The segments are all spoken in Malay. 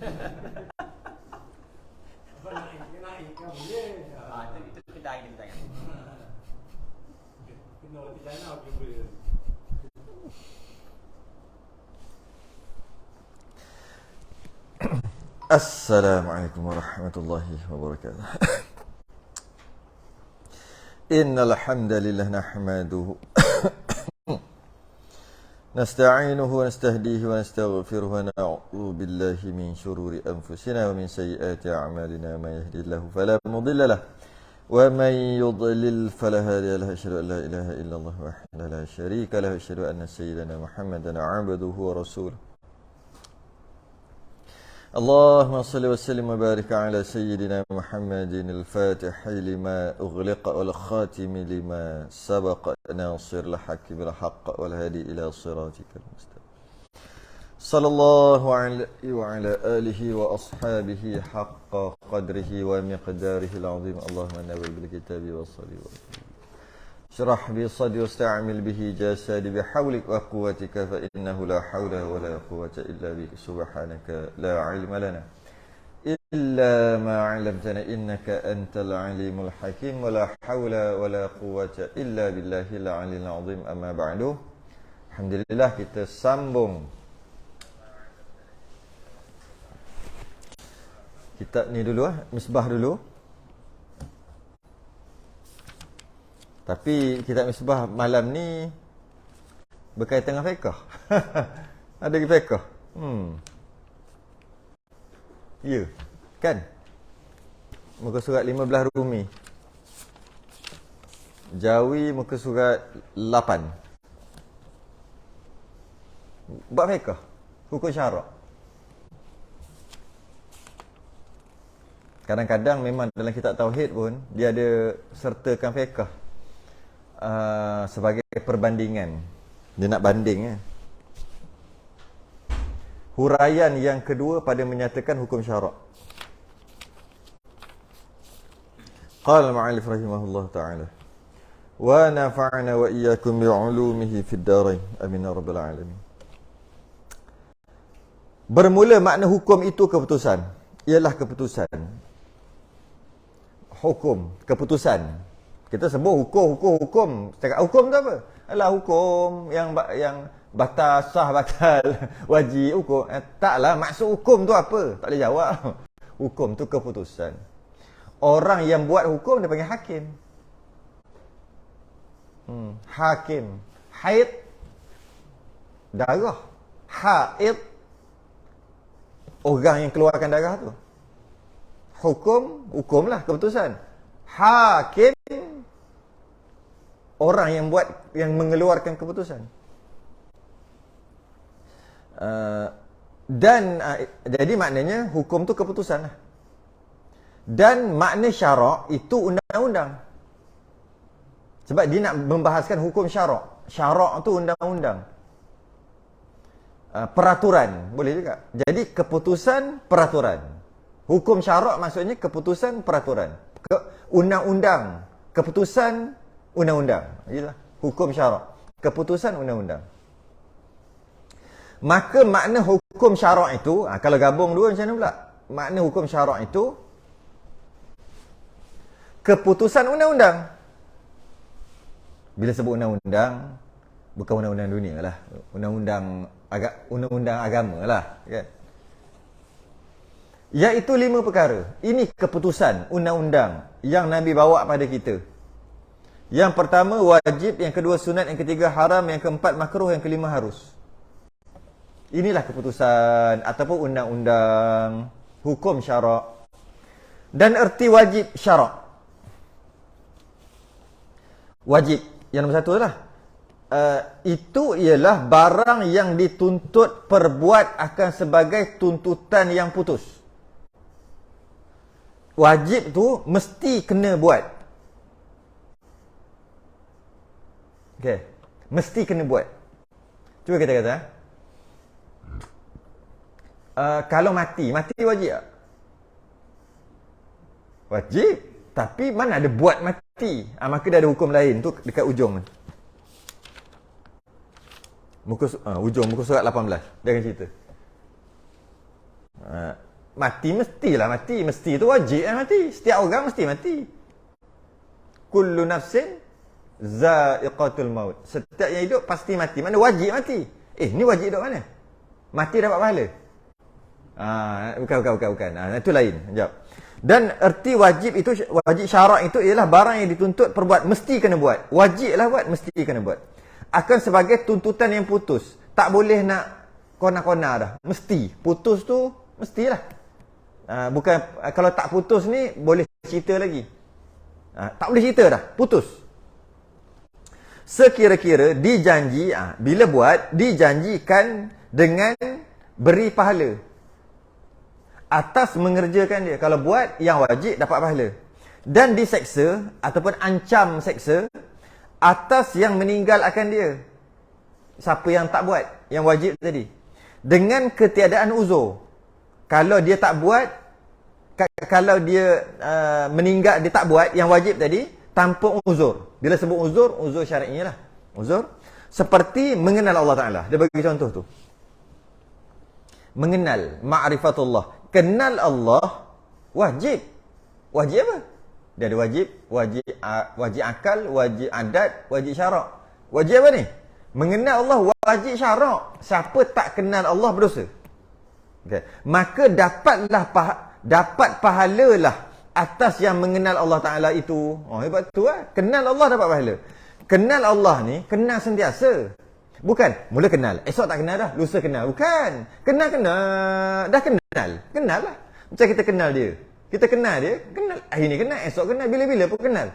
Apa naik kan boleh. Itu kedai dia tangan. Kena roti canai pun boleh. Assalamualaikum warahmatullahi wabarakatuh. Innal hamdalillah nahmaduhu nasta'inuhu wa nastahdihi wa nastaghfiruhu wa na'udzu billahi min shururi anfusina wa min sayyiati a'malina may yahdihillahu fala mudilla lahu wa may yudlil fala hadiya lahu asyhadu an la ilaha illallah wahdahu la syarika lahu asyhadu anna sayyidana Muhammadan 'abduhu wa rasuluhu. اللهم صل وسلم وبارك على سيدنا محمد الفاتح لما أغلق والخاتم لما سبق ناصر الحق بالحق والهادي إلى صراطك المستقيم صلى الله عليه وعلى آله وأصحابه حق قدره ومقداره العظيم اللهم نور بالكتاب والصلاة اشرح بي صدري واستعمل به جسدي بحولك وقوتك فإنه لا حول ولا قوة إلا بك سبحانك لا علم لنا إلا ما علمتنا إنك أنت العليم الحكيم ولا حول ولا قوة إلا بالله العلي العظيم أما بعد. Alhamdulillah kita sambung kitab ni dulu Misbah dulu. Tapi kitab Misbah malam ni berkaitan dengan fiqh. Ada lagi fiqh. Ya, kan? Muka surat 15 Rumi. Jawi muka surat 8. Buat fiqh. Hukum syarak. Kadang-kadang memang dalam kitab tauhid pun dia ada sertakan fiqh. Sebagai perbandingan. Dia nak banding Huraian yang kedua pada menyatakan hukum syarak. Qala al-mu'allif rahimahullah ta'ala wa nafa'na wa iyyakum bi'ulumihi fid darain amin ya rabbal alamin. Bermula makna hukum itu keputusan. Ialah keputusan. Hukum, keputusan. Kita sebut hukum. Cakap hukum tu apa? Alah hukum yang batal, sah, batal, wajib, hukum. Taklah, maksud hukum tu apa? Tak boleh jawab. Hukum tu keputusan. Orang yang buat hukum dia panggil hakim. Hakim. Haid. Darah. Haid. Orang yang keluarkan darah tu. Hukumlah keputusan. Hakim. Orang yang mengeluarkan keputusan. Jadi maknanya hukum tu keputusan lah. Dan makna syarak itu undang-undang. Sebab dia nak membahaskan hukum syarak. Syarak tu undang-undang. Peraturan, boleh juga. Jadi keputusan peraturan. Hukum syarak maksudnya keputusan peraturan. Undang-undang, keputusan undang-undang. Itulah hukum syarak. Keputusan undang-undang. Maka makna hukum syarak itu, kalau gabung dua macam mana pula? Makna hukum syarak itu keputusan undang-undang. Bila sebut undang-undang, bukan undang-undang dunia lah. Undang-undang agama lah, kan? Iaitu 5 perkara. Ini keputusan undang-undang yang Nabi bawa pada kita. Yang pertama wajib, yang kedua sunat, yang ketiga haram, yang keempat makruh, yang kelima harus. Inilah keputusan ataupun undang-undang hukum syarak. Dan erti wajib syarak. Wajib yang nombor 1 lah. Itu ialah barang yang dituntut perbuat akan sebagai tuntutan yang putus. Wajib tu mesti kena buat. Okey, mesti kena buat. Cuba kita kata kalau mati wajib tak? Wajib. Tapi mana ada buat mati. Maka dia ada hukum lain tu dekat ujung. Ujung muka surat 18. Dia akan cerita. Mati mestilah mati. Mesti tu wajib lah mati. Setiap orang mesti mati. Kullu nafsin za'iqatul maut. Setiap yang hidup pasti mati. Mana wajib mati. Ni wajib hidup mana? Mati dapat pahala. Bukan. Itu lain. Jawab. Dan erti wajib itu, wajib syarak itu ialah barang yang dituntut perbuat, mesti kena buat. Wajib lah buat, mesti kena buat. Akan sebagai tuntutan yang putus. Tak boleh nak kona-kona dah. Mesti. Putus tu, mestilah. Bukan, kalau tak putus ni, boleh cerita lagi. Tak boleh cerita dah. Putus. Sekira-kira dijanji, bila buat, dijanjikan dengan beri pahala atas mengerjakan dia. Kalau buat yang wajib dapat pahala. Dan diseksa ataupun ancam seksa atas yang meninggal akan dia. Siapa yang tak buat yang wajib tadi. Dengan ketiadaan uzur. Kalau dia tak buat, kalau dia meninggal, dia tak buat yang wajib tadi tanpa uzur. Bila sebut uzur, uzur syar'inya lah. Uzur seperti mengenal Allah Ta'ala. Dia bagi contoh tu. Mengenal, ma'rifatullah. Kenal Allah wajib. Wajib apa? Dia ada wajib akal, wajib adat, wajib syarak. Wajib apa ni? Mengenal Allah wajib syarak. Siapa tak kenal Allah berdosa. Okay. Maka dapat pahala lah atas yang mengenal Allah Ta'ala itu. Hebat tu lah. Kenal Allah dapat pahala. Kenal Allah ni kenal sentiasa. Bukan, mula kenal, esok tak kenal dah, lusa kenal. Bukan, kenal, dah kenal. Kenal lah. Macam kita kenal dia. Kita kenal dia, kenal. Hari ni kenal, esok kenal, bila-bila pun kenal.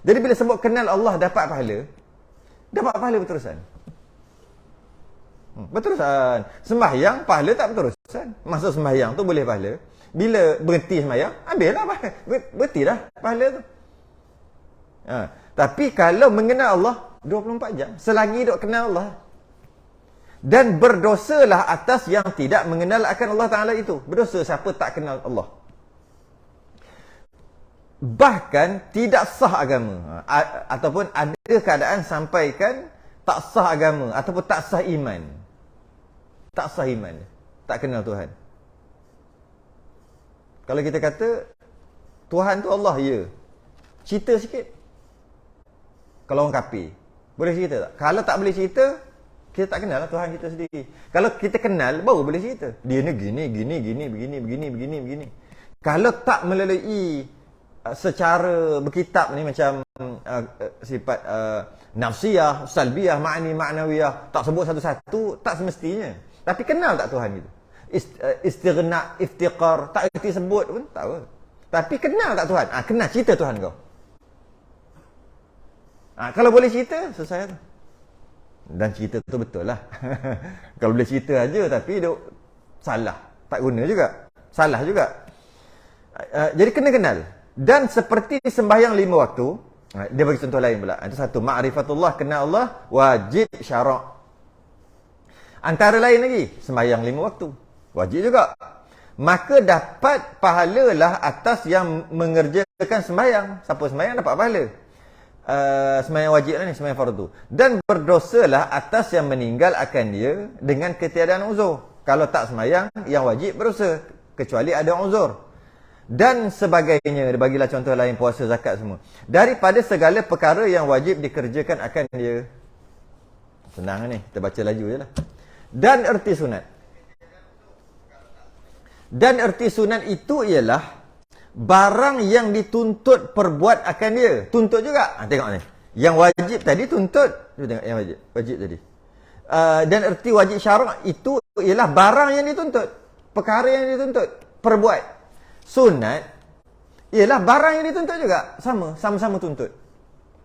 Jadi bila sebut kenal Allah dapat pahala berterusan. Berterusan. Sembahyang, pahala tak berterusan. Masa sembahyang tu boleh pahala. Bila berhenti sembahyang, ambil lah pahala. Berhenti dah pahala tu. Tapi kalau mengenal Allah, 24 jam. Selagi duk kenal Allah. Dan berdosalah atas yang tidak mengenal akan Allah Ta'ala itu. Berdosa siapa tak kenal Allah. Bahkan tidak sah agama. Ataupun ada keadaan sampaikan tak sah agama. Ataupun tak sah iman. Tak sah iman. Tak kenal Tuhan. Kalau kita kata Tuhan tu Allah, ya. Cerita sikit. Kalau orang kafir, boleh cerita tak? Kalau tak boleh cerita, kita tak kenal lah Tuhan kita sendiri. Kalau kita kenal, baru boleh cerita. Dia ni begini. Kalau tak melalui secara berkitab ni macam sifat nafsiyah, salbiyah, ma'ani, ma'nawiyah, tak sebut satu-satu, tak semestinya. Tapi kenal tak Tuhan kita? Istighna, iftiqar, tak erti sebut pun, tak apa. Tapi kenal tak Tuhan? Kenal cerita Tuhan kau. Kalau boleh cerita, selesai tu. Dan cerita tu betul lah. Kalau boleh cerita aja tapi dia salah. Tak guna juga. Salah juga. Jadi kena kenal. Dan seperti sembahyang 5 waktu, dia bagi contoh lain pula. Itu satu. Ma'rifatullah, kenal Allah, wajib syarak. Antara lain lagi, sembahyang 5 waktu. Wajib juga. Maka dapat pahala lah atas yang mengerjakan sembahyang. Siapa sembahyang dapat pahala. Sembahyang wajib lah ni, sembahyang fardu. Dan berdosalah atas yang meninggal akan dia dengan ketiadaan uzur. Kalau tak sembahyang, yang wajib berdosa. Kecuali ada uzur. Dan sebagainya. Dia bagilah contoh lain, puasa, zakat semua. Daripada segala perkara yang wajib dikerjakan akan dia. Senang ni, kita baca laju je lah. Dan erti sunat. Dan erti sunat itu ialah barang yang dituntut perbuat akan dia. Tuntut juga. Tengok ni. Yang wajib tadi tuntut. Tengok yang wajib. Wajib tadi. Dan erti wajib syarak itu ialah barang yang dituntut. Perkara yang dituntut. Perbuat. Sunat ialah barang yang dituntut juga. Sama-sama tuntut.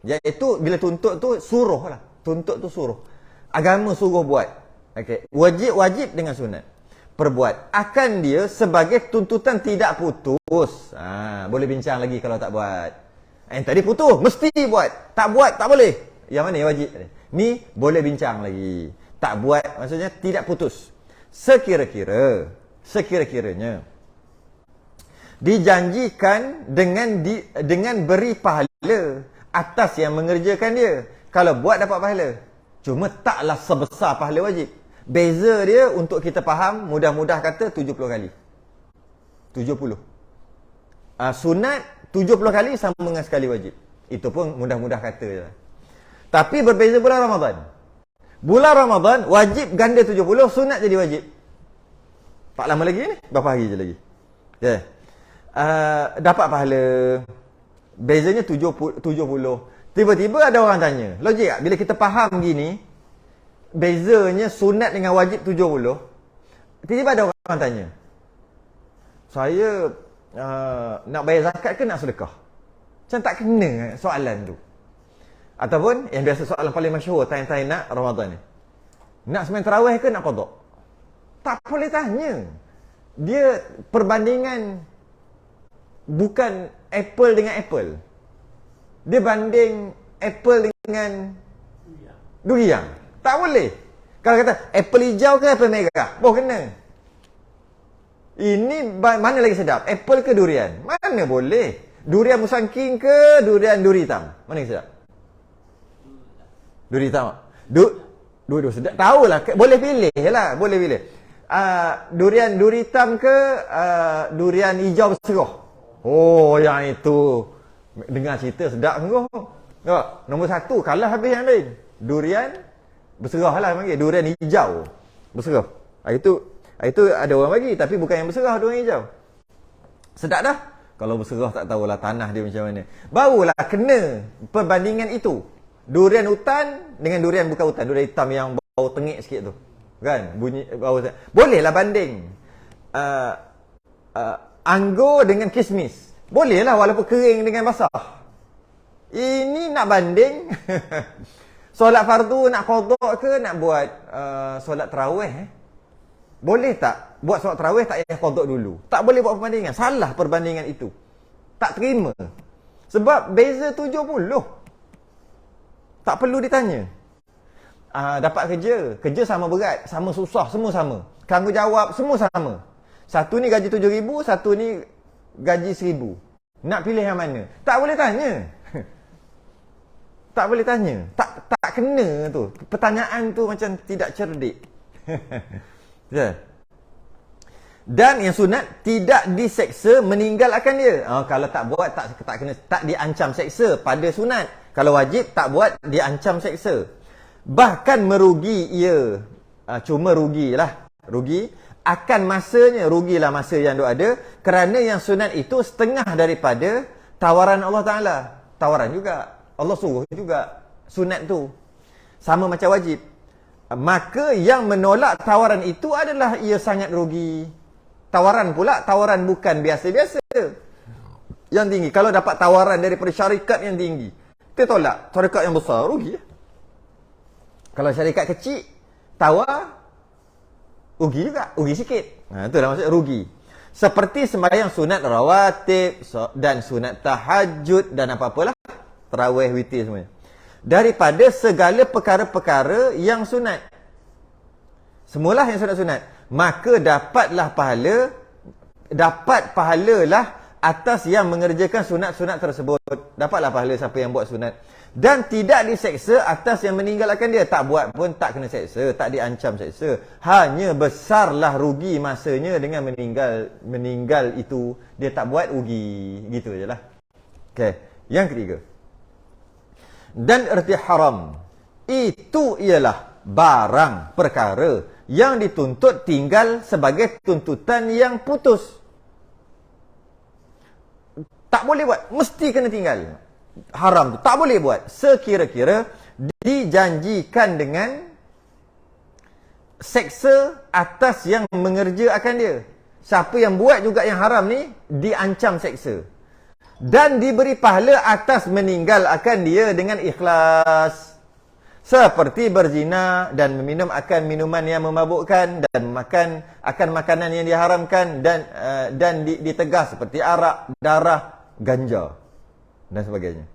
Iaitu bila tuntut tu suruh lah. Tuntut tu suruh. Agama suruh buat. Okay. Wajib dengan sunat. Perbuat akan dia sebagai tuntutan tidak putus. Boleh bincang lagi kalau tak buat. Yang tadi putus, mesti buat. Tak buat, tak boleh. Yang mana yang wajib? Ni boleh bincang lagi. Tak buat, maksudnya tidak putus. Sekira-kiranya dijanjikan dengan beri pahala atas yang mengerjakan dia. Kalau buat dapat pahala. Cuma taklah sebesar pahala wajib. Beza dia untuk kita faham, mudah-mudah kata 70 kali. 70. Sunat 70 kali sama dengan sekali wajib. Itu pun mudah-mudah kata je. Tapi berbeza bulan Ramadan. Bulan Ramadan wajib ganda 70, sunat jadi wajib. Tak lama lagi ni, berapa hari je lagi. Okay. Dapat pahala. Bezanya 70. Tiba-tiba ada orang tanya, logik tak? Bila kita faham gini, bezanya sunat dengan wajib 70, tiba-tiba ada orang tanya, saya nak bayar zakat ke nak sedekah? Macam tak kena soalan tu. Ataupun yang biasa soalan paling masyhur tanya-tanya nak Ramadan ni, nak sembahyang tarawih ke nak qada? Tak boleh tanya. Dia perbandingan bukan apple dengan apple. Dia banding apple dengan durian. Tak boleh. Kalau kata apple hijau ke apple merah, kena. Ini mana lagi sedap? Apple ke durian? Mana boleh? Durian musangking ke durian duri hitam? Mana yang sedap? Duri hitam. Dua-dua sedap. Tahulah, boleh pilih lah, boleh pilih. Durian duri hitam ke durian hijau berserah? Oh, yang itu dengar cerita sedap sungguh. Nombor 1 kalah habis yang lain. Durian berserah lah panggil. Durian hijau berserah. Itu ada orang bagi, tapi bukan yang berserah, durian hijau. Sedap dah. Kalau berserah tak tahulah tanah dia macam mana. Barulah kena perbandingan itu. Durian hutan dengan durian bukan hutan, durian hitam yang bau tengik sikit tu. Kan? Bunyi bau. Bolehlah banding. Anggur dengan kismis. Bolehlah walaupun kering dengan basah. Ini nak banding. Solat fardu nak qada ke nak buat solat tarawih? Boleh tak? Buat solat tarawih tak payah qada dulu. Tak boleh buat perbandingan. Salah perbandingan itu. Tak terima. Sebab beza 70. Tak perlu ditanya. Dapat kerja sama berat, sama susah, semua sama. Tanggungjawab semua sama. Satu ni gaji 7,000, satu ni gaji 1,000. Nak pilih yang mana? Tak boleh tanya. Tak boleh tanya. Tak kena tu. Pertanyaan tu macam tidak cerdik. Ya. Dan yang sunat tidak diseksa meninggalkan dia. Kalau tak buat tak kena, tak diancam seksa pada sunat. Kalau wajib tak buat diancam seksa. Bahkan merugi ia. Cuma rugilah. Rugi akan masanya, rugilah masa yang duk ada, kerana yang sunat itu setengah daripada tawaran Allah Ta'ala. Tawaran juga. Allah suruh juga sunat tu. Sama macam wajib. Maka yang menolak tawaran itu adalah ia sangat rugi. Tawaran pula, tawaran bukan biasa-biasa. Yang tinggi. Kalau dapat tawaran daripada syarikat yang tinggi, kita tolak. Syarikat yang besar, rugi. Kalau syarikat kecil, tawar, rugi juga. Rugi sikit. Itulah maksud rugi. Seperti sembahyang sunat rawatib dan sunat tahajud dan apa-apalah. Tarawih, witir semuanya. Daripada segala perkara-perkara yang sunat. Semualah yang sunat-sunat. Maka dapat pahalalah atas yang mengerjakan sunat-sunat tersebut. Dapatlah pahala siapa yang buat sunat. Dan tidak diseksa atas yang meninggalkan dia. Tak buat pun tak kena seksa, tak diancam seksa. Hanya besarlah rugi masanya dengan meninggal itu. Dia tak buat, rugi. Gitu je lah. Okay. Yang ketiga. Dan erti haram. Itu ialah barang perkara yang dituntut tinggal sebagai tuntutan yang putus. Tak boleh buat. Mesti kena tinggal. Haram tu. Tak boleh buat. Sekira-kira dijanjikan dengan seksa atas yang mengerjakan dia. Siapa yang buat juga yang haram ni, diancam seksa. Dan diberi pahala atas meninggalkan dia dengan ikhlas. Seperti berzina dan meminum akan minuman yang memabukkan dan makan akan makanan yang diharamkan dan ditegah seperti arak, darah, ganja dan sebagainya.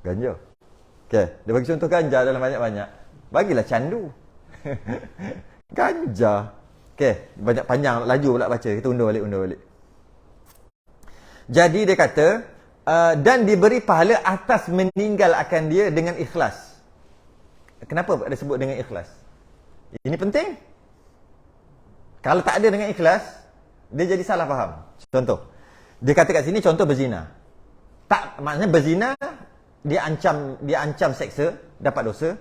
Ganja. Okey, dia bagi contoh ganja dalam banyak-banyak. Bagilah candu. Ganja. Okey, banyak panjang laju pula baca. Kita undur balik. Jadi dia kata dan diberi pahala atas meninggalkan dia dengan ikhlas. Kenapa ada sebut dengan ikhlas? Ini penting. Kalau tak ada dengan ikhlas, Dia jadi salah faham. Contoh. Dia kata kat sini contoh berzina. Tak, maksudnya berzina dia ancam seksa, dapat dosa.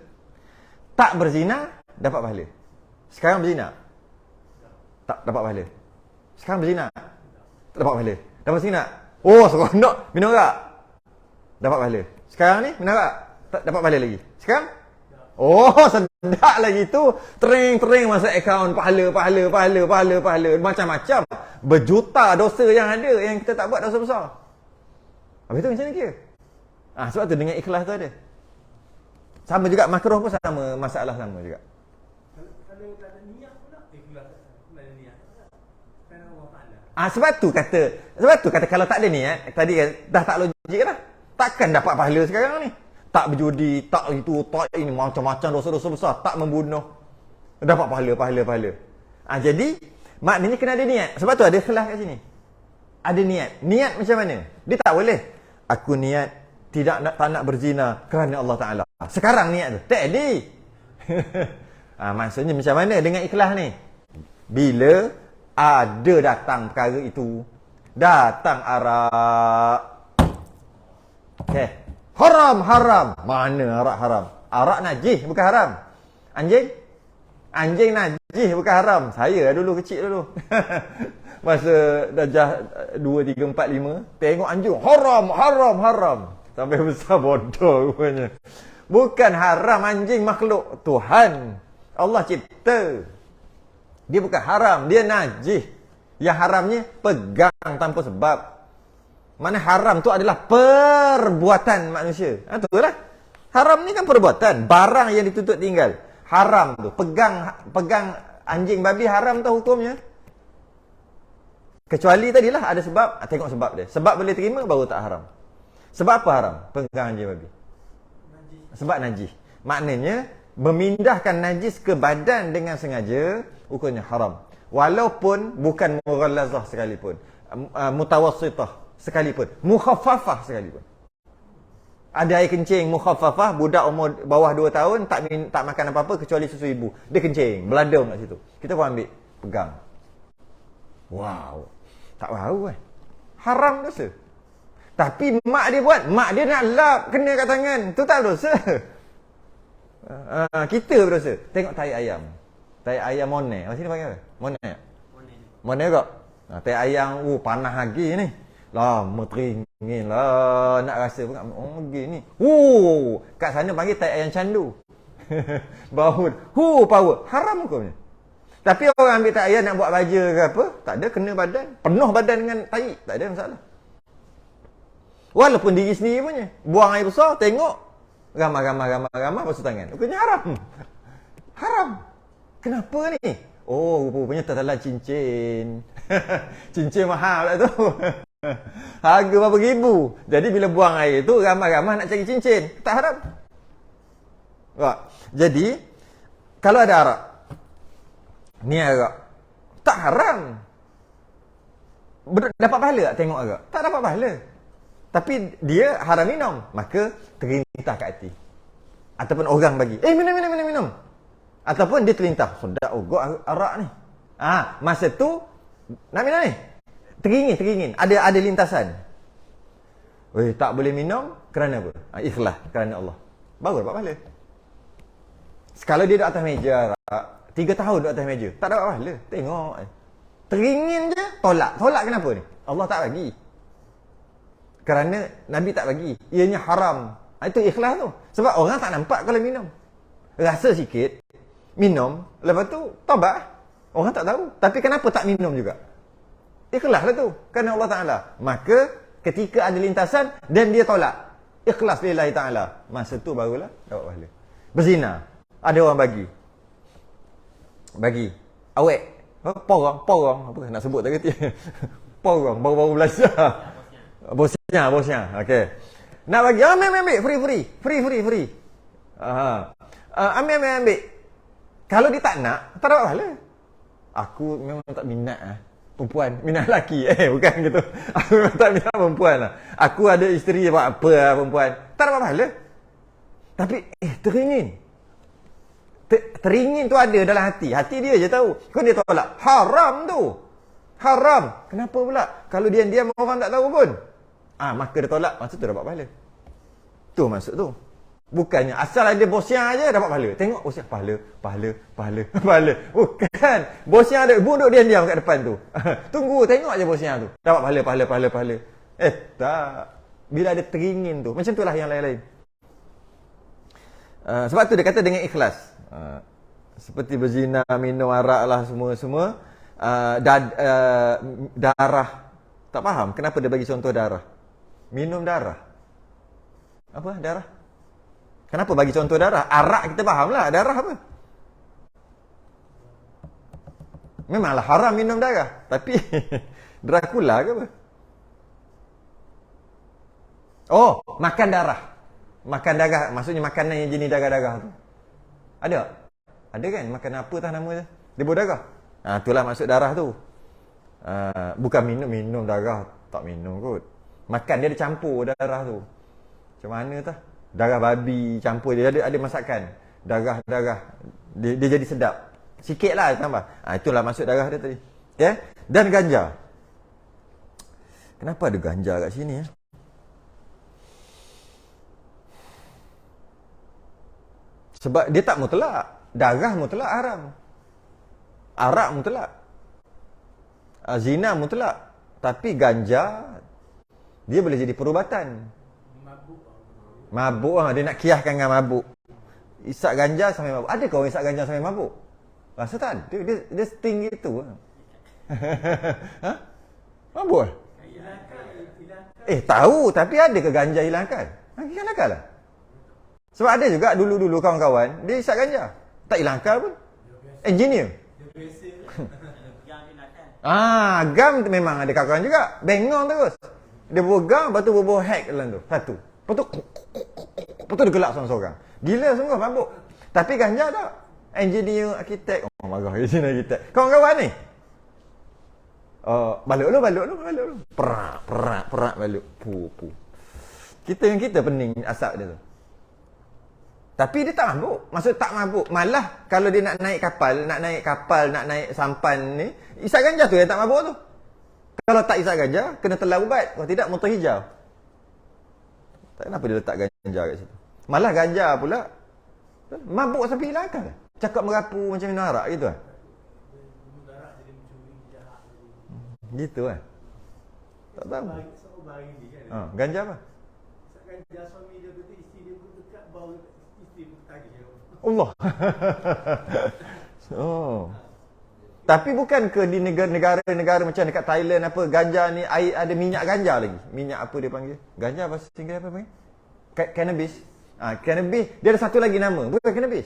Tak berzina dapat pahala. Sekarang berzina. Tak dapat pahala. Sekarang berzina. Tak dapat pahala. Dapat berzina. Oh, seronok minum arak. Dapat pahala. Sekarang ni minum arak. Tak dapat pahala lagi. Sekarang oh, sedap lagi tu. Tering masuk akaun pahala. Macam-macam. Berjuta dosa yang ada. Yang kita tak buat dosa besar. Habis tu macam mana kira? Sebab tu dengan ikhlas tu ada. Sama juga makruh pun sama. Masalah sama juga. Kalau tak ada niat pula, ikhlas. Tak ada niat. Kan Allah Ta'ala. Sebab tu kata kalau tak ada niat, tadi kan, dah tak logik dah. Takkan dapat pahala sekarang ni. Tak berjudi, tak itu, tak ini, macam-macam dosa-dosa besar, tak membunuh. Dapat pahala. Jadi, maknanya kena ada niat. Sebab tu ada khilaf kat sini. Ada niat. Niat macam mana? Dia tak boleh. Aku niat tak nak berzina kerana Allah Ta'ala. Sekarang niat tu. Tak ada. Maksudnya macam mana dengan ikhlas ni? Bila ada datang perkara itu, datang arak. Okey. Haram. Mana arak haram? Arak najis bukan haram. Anjing najis bukan haram. Saya dulu kecil dulu. Masa darjah 2, 3, 4, 5, tengok anjing haram. Sampai besar bodoh rupanya. Bukan haram, anjing makhluk Tuhan. Allah cipta. Dia bukan haram, dia najis. Yang haramnya pegang tanpa sebab. Mana haram tu adalah perbuatan manusia. Itulah. Haram ni kan perbuatan. Barang yang dituntut tinggal. Haram tu. Pegang anjing babi haram tu hukumnya. Kecuali tadilah ada sebab. Tengok sebab dia. Sebab boleh terima baru tak haram. Sebab apa haram? Pegang anjing babi. Sebab najis. Maknanya memindahkan najis ke badan dengan sengaja hukumnya haram. Walaupun bukan mughallazah sekalipun. Mutawassitah sekalipun, mukhaffafah sekalipun. Ada air kencing mukhaffafah, budak umur bawah 2 tahun tak makan apa-apa kecuali susu ibu. Dia kencing, beladung kat situ. Kita pun ambil, pegang. Wow. Tak bau kan? Haram dosa. Tapi mak dia buat, mak dia nak lap kena kat tangan. Tu tak dosa. Kita berdosa. Tengok tai ayam. Tai ayam monai. Sini panggil apa? Monai. Monai kok. Tai ayam panas lagi ni. Lama teringin lah. Nak rasa pun gini. Kat sana panggil tai ayam candu. Bau. Power. Haram hukumnya. Tapi orang ambil tai ayam nak buat baja ke apa, tak ada, kena badan. Penuh badan dengan tai. Tak ada masalah. Walaupun diri sendiri punya. Buang air besar, tengok. Ramah, basuh tangan. Hukumnya haram. Haram. Kenapa ni? Oh, rupanya tertelan cincin. Cincin mahal lah tu. Harga berapa ribu. Jadi bila buang air tu, ramah-ramah nak cari cincin. Tak haram. Jadi, kalau ada arak, ni arak, tak haram. Dapat pahala tak tengok arak? Tak dapat pahala. Tapi dia haram minum. Maka terintah kat hati. Ataupun orang bagi. Minum. Ataupun dia terintah. Sedap ogok arak ni. Masa tu, nak minum ni? Teringin. Ada lintasan. Tak boleh minum. Kerana apa? Ikhlas. Kerana Allah. Baru dapat pahala. Kalau dia duduk atas meja arak, 3 tahun duduk atas meja, tak dapat pahala. Tengok. Teringin je, tolak. Tolak kenapa ni? Allah tak bagi. Kerana Nabi tak bagi. Ianya haram. Itu ikhlas tu. Sebab orang tak nampak kalau minum. Rasa sikit, minum, lepas tu taubat. Orang tak tahu. Tapi kenapa tak minum juga? Ikhlas lah tu. Kerana Allah Ta'ala. Maka ketika ada lintasan dan dia tolak, ikhlas lillahi ta'ala, masa tu barulah dapat pahala. Berzina, ada orang bagi awet, porong apa nak sebut tak kerti. Porong baru-baru belajar. Bosnya okey, nak bagi ambil free. Ambil. Kalau dia tak nak, tak dapat pahala. Aku memang tak minat perempuan, minat lelaki. Bukan gitu. Aku memang tak minat perempuan lah. Aku ada isteri buat apa perempuan. Tak dapat pahala. Tapi teringin. Teringin tu ada dalam hati. Hati dia je tahu. Kau dia tolak. Haram tu. Haram. Kenapa pula? Kalau diam-diam orang tak tahu pun. Maka dia tolak. Masa tu dapat pahala. Tu maksud tu. Bukannya asal ada bosnya aja dapat pahala. Tengok bosnya pahala. Bukan. Bosnya ada duduk diam-diam kat depan tu. Tunggu tengok aja bosnya tu. Dapat pahala. Tak. Bila ada teringin tu. Macam itulah yang lain-lain. Sebab tu dia kata dengan ikhlas. Seperti berzina, minum arak lah semua. Darah. Tak faham kenapa dia bagi contoh darah. Minum darah. Apa darah? Kenapa bagi contoh darah? Arak kita faham lah. Darah apa? Memanglah haram minum darah. Tapi Dracula ke apa? Oh, makan darah. Makan darah. Maksudnya makanan yang jenis darah-darah tu. Ada? Ada kan? Makan apa tah nama tu? Dia berdarah. Itulah maksud darah tu. Bukan minum darah. Tak minum kot. Makan dia ada campur darah tu. Macam mana tah? Darah babi campur dia ada masakan. Darah dia jadi sedap. Sikitlah tambah. Itulah maksud darah dia tadi. Ya? Dan ganja. Kenapa ada ganja kat sini ya? Sebab dia tak mutlak. Darah mutlak haram. Arak mutlak. Zina mutlak. Tapi ganja dia boleh jadi perubatan. Mabuk dia nak kiaskan dengan mabuk. Isap ganja sampai mabuk. Ada ke orang isap ganja sampai mabuk? Rasa tak ada. Dia sting gitu. Mabuk? Tahu tapi ada ke ganja hilangkan? Hilangkan lah. Sebab ada juga dulu-dulu kawan-kawan dia isap ganja. Tak hilangkan pun. Engineer. Gam memang ada kawan-kawan juga. Bengong terus. Dia bergam, lepas tu berbuah hack dalam tu. Satu. Lepas tu dia gelak seorang-seorang. Gila sungguh mabuk. Tapi ganja tak. Engineer, arkitek. Marah engineer, arkitek. Kawan-kawan ni. Baluk lu. Perak baluk. Pu. Kita pening asap dia tu. Tapi dia tak mabuk. Maksud tak mabuk. Malah kalau dia nak naik kapal, nak naik sampan ni, isap ganja tu yang tak mabuk tu. Kalau tak isap ganja, kena telan ubat. Kalau tidak, motor hijau. Tak kenapa dia letak ganja kat situ. Malah ganja pula mabuk sampai hilang akal. Cakap merapu macam minum arak gitu kan. Gitu kan. Tak tahu. Ganja apa? Ganja suami dia betul isteri dia pun dekat bau isteri pun tagih. Allah. Tapi bukan ke di negara-negara macam dekat Thailand apa ganja ni air ada minyak ganja lagi. Minyak apa dia panggil? Ganja bahasa Inggeris apa panggil? Cannabis. Cannabis dia ada satu lagi nama. Bukan cannabis.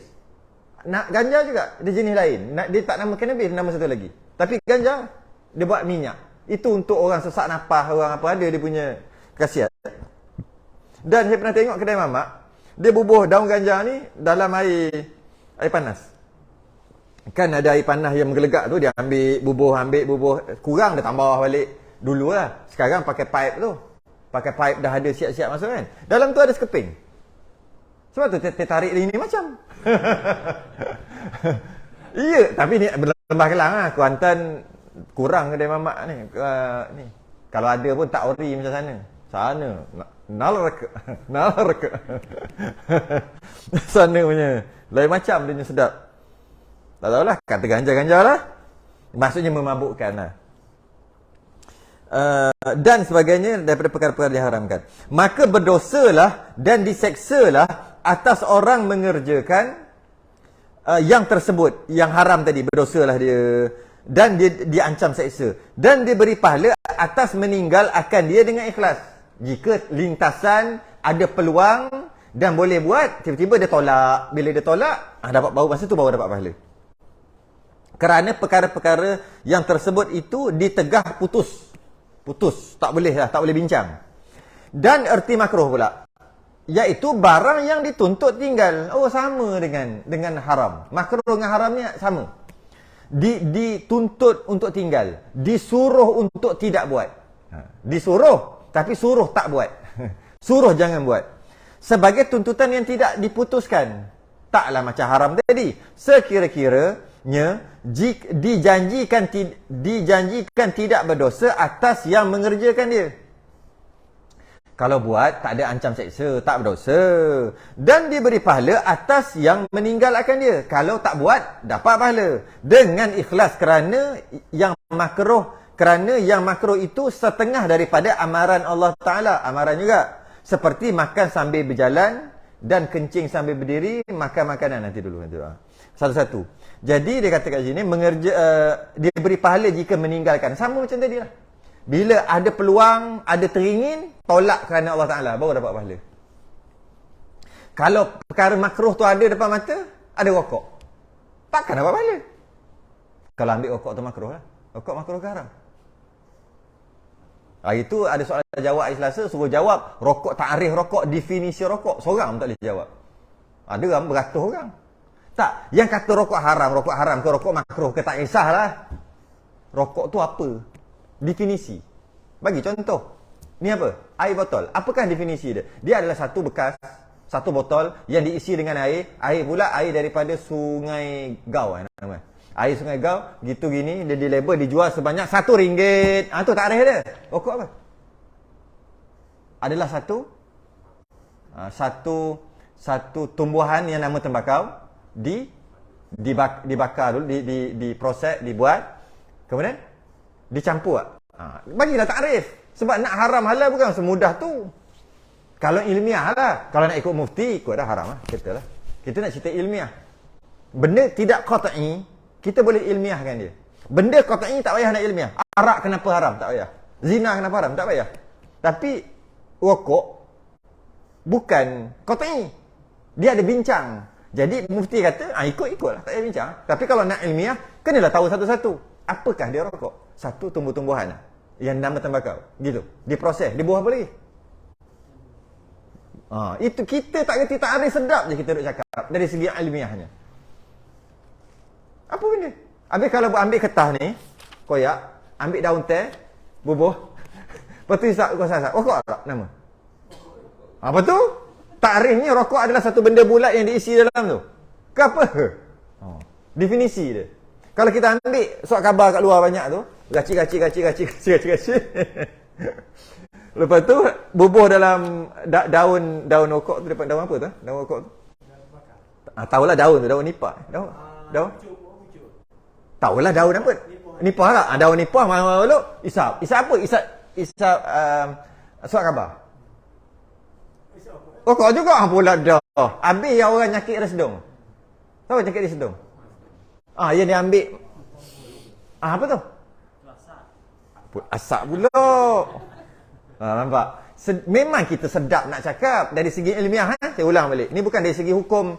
Ganja juga dia jenis lain. Dia tak nama cannabis, nama satu lagi. Tapi ganja dia buat minyak. Itu untuk orang sesak nafas, orang apa ada dia punya khasiat. Dan saya pernah tengok kedai mamak, dia bubuh daun ganja ni dalam air panas. Kan ada air panas yang menggelegak tu, dia ambil bubuh, kurang dia tambah balik. Dulu lah, sekarang pakai pipe tu. Pakai pipe dah ada siap-siap masuk kan. Dalam tu ada sekeping. Sebab tu dia tarik dia ini macam. Iya, tapi ni berlembah kelang lah. Kuantan kurang kedai mamak ni. Ni. Kalau ada pun tak ori macam sana. Sana nalarka. Sana punya lain macam dia sedap. Tak tahulah, kata ganja-ganja lah. Maksudnya memabukkan lah. Dan sebagainya daripada perkara-perkara diharamkan. Maka berdosalah dan diseksalah atas orang mengerjakan yang tersebut, yang haram tadi, berdosalah dia. Dan dia diancam seksa. Dan diberi pahala atas meninggalkan dia dengan ikhlas. Jika lintasan ada peluang dan boleh buat, tiba-tiba dia tolak. Bila dia tolak, dapat baru masa tu baru dapat pahala. Kerana perkara-perkara yang tersebut itu ditegah putus. Tak boleh lah, tak boleh bincang. Dan erti makruh pula, iaitu barang yang dituntut tinggal. Sama dengan haram. Makruh dengan haram ni sama. Dituntut untuk tinggal, disuruh untuk tidak buat. Disuruh, tapi suruh tak buat. Suruh jangan buat. Sebagai tuntutan yang tidak diputuskan. Taklah macam haram tadi. Sekira-kira dijanjikan tidak berdosa atas yang mengerjakan dia. Kalau buat, tak ada ancam seksa, tak berdosa. Dan diberi pahala atas yang meninggalkan dia. Kalau tak buat, dapat pahala. Dengan ikhlas kerana yang makruh itu setengah daripada amaran Allah Ta'ala. Amaran juga. Seperti makan sambil berjalan dan kencing sambil berdiri, makan makanan nanti dulu. Satu-satu. Jadi dia kata kat sini, dia beri pahala jika meninggalkan. Sama macam tadi lah. Bila ada peluang, ada teringin, tolak kerana Allah Ta'ala, baru dapat pahala. Kalau perkara makruh tu ada depan mata, ada rokok, takkan dapat pahala. Kalau ambil rokok tu makruh lah. Rokok makruh ke haram? Hari tu ada soalan jawab hari Selasa, suruh jawab rokok, takrif rokok, definisi rokok. Seorang pun tak boleh jawab. Ada orang beratus orang. Tak, yang kata rokok haram ke rokok makruh ke, tak kisahlah. Rokok tu apa? Definisi. Bagi contoh. Ni apa? Air botol. Apakah definisi dia? Dia adalah satu bekas, satu botol yang diisi dengan air. Air pula air daripada Sungai Gau. Air Sungai Gau, gitu gini, dia dilabel, dijual sebanyak RM1. Tu takrif dia. Rokok apa? Adalah satu tumbuhan yang nama tembakau dibakar dulu, diproses, dibuat, kemudian dicampur. Bagilah takrif. Sebab nak haram halal bukan semudah tu. Kalau ilmiah lah. Kalau nak ikut mufti, ikut dah haram lah. Kita nak cerita ilmiah. Benda tidak qat'i, kita boleh ilmiahkan dia. Benda qat'i tak payah nak ilmiah. Arak kenapa haram? Tak payah. Zina kenapa haram? Tak payah. Tapi rokok bukan qat'i. Dia ada bincang. Jadi mufti kata, ikut-ikutlah, tak payah bincang. Tapi kalau nak ilmiah, kenalah tahu satu-satu. Apakah dia rokok? Satu tumbuh-tumbuhan yang nama tembakau. Gitu. Diproses. Dibuah apa lagi? Itu kita tak kerti takrif sedap je kita duk cakap. Dari segi ilmiahnya. Apa benda? Habis kalau ambil kertas ni, koyak, ambil daun teh, bubuh. Lepas tu isap kuasa-kuasa. Rokok tak nama? Apa tu? Takrifnya rokok adalah satu benda bulat yang diisi dalam tu. Ke apa? Definisi dia. Kalau kita ambil surat khabar kat luar banyak tu, gaci. Lepas tu bubuh dalam daun rokok tu, depan daun apa tu? Daun rokok tu. Tahulah daun tu, daun nipah. Daun. Tahulah daun apa? Nipah lah. Daun nipah malu isap. Isap apa? Isap surat khabar. Rokok juga pula dah. Habis yang orang nyakit resdung. Tahu nyakit resdung? Yang dia ambil apa tu? Asap pula. Nampak? Memang kita sedap nak cakap dari segi ilmiah. Saya ulang balik. Ni bukan dari segi hukum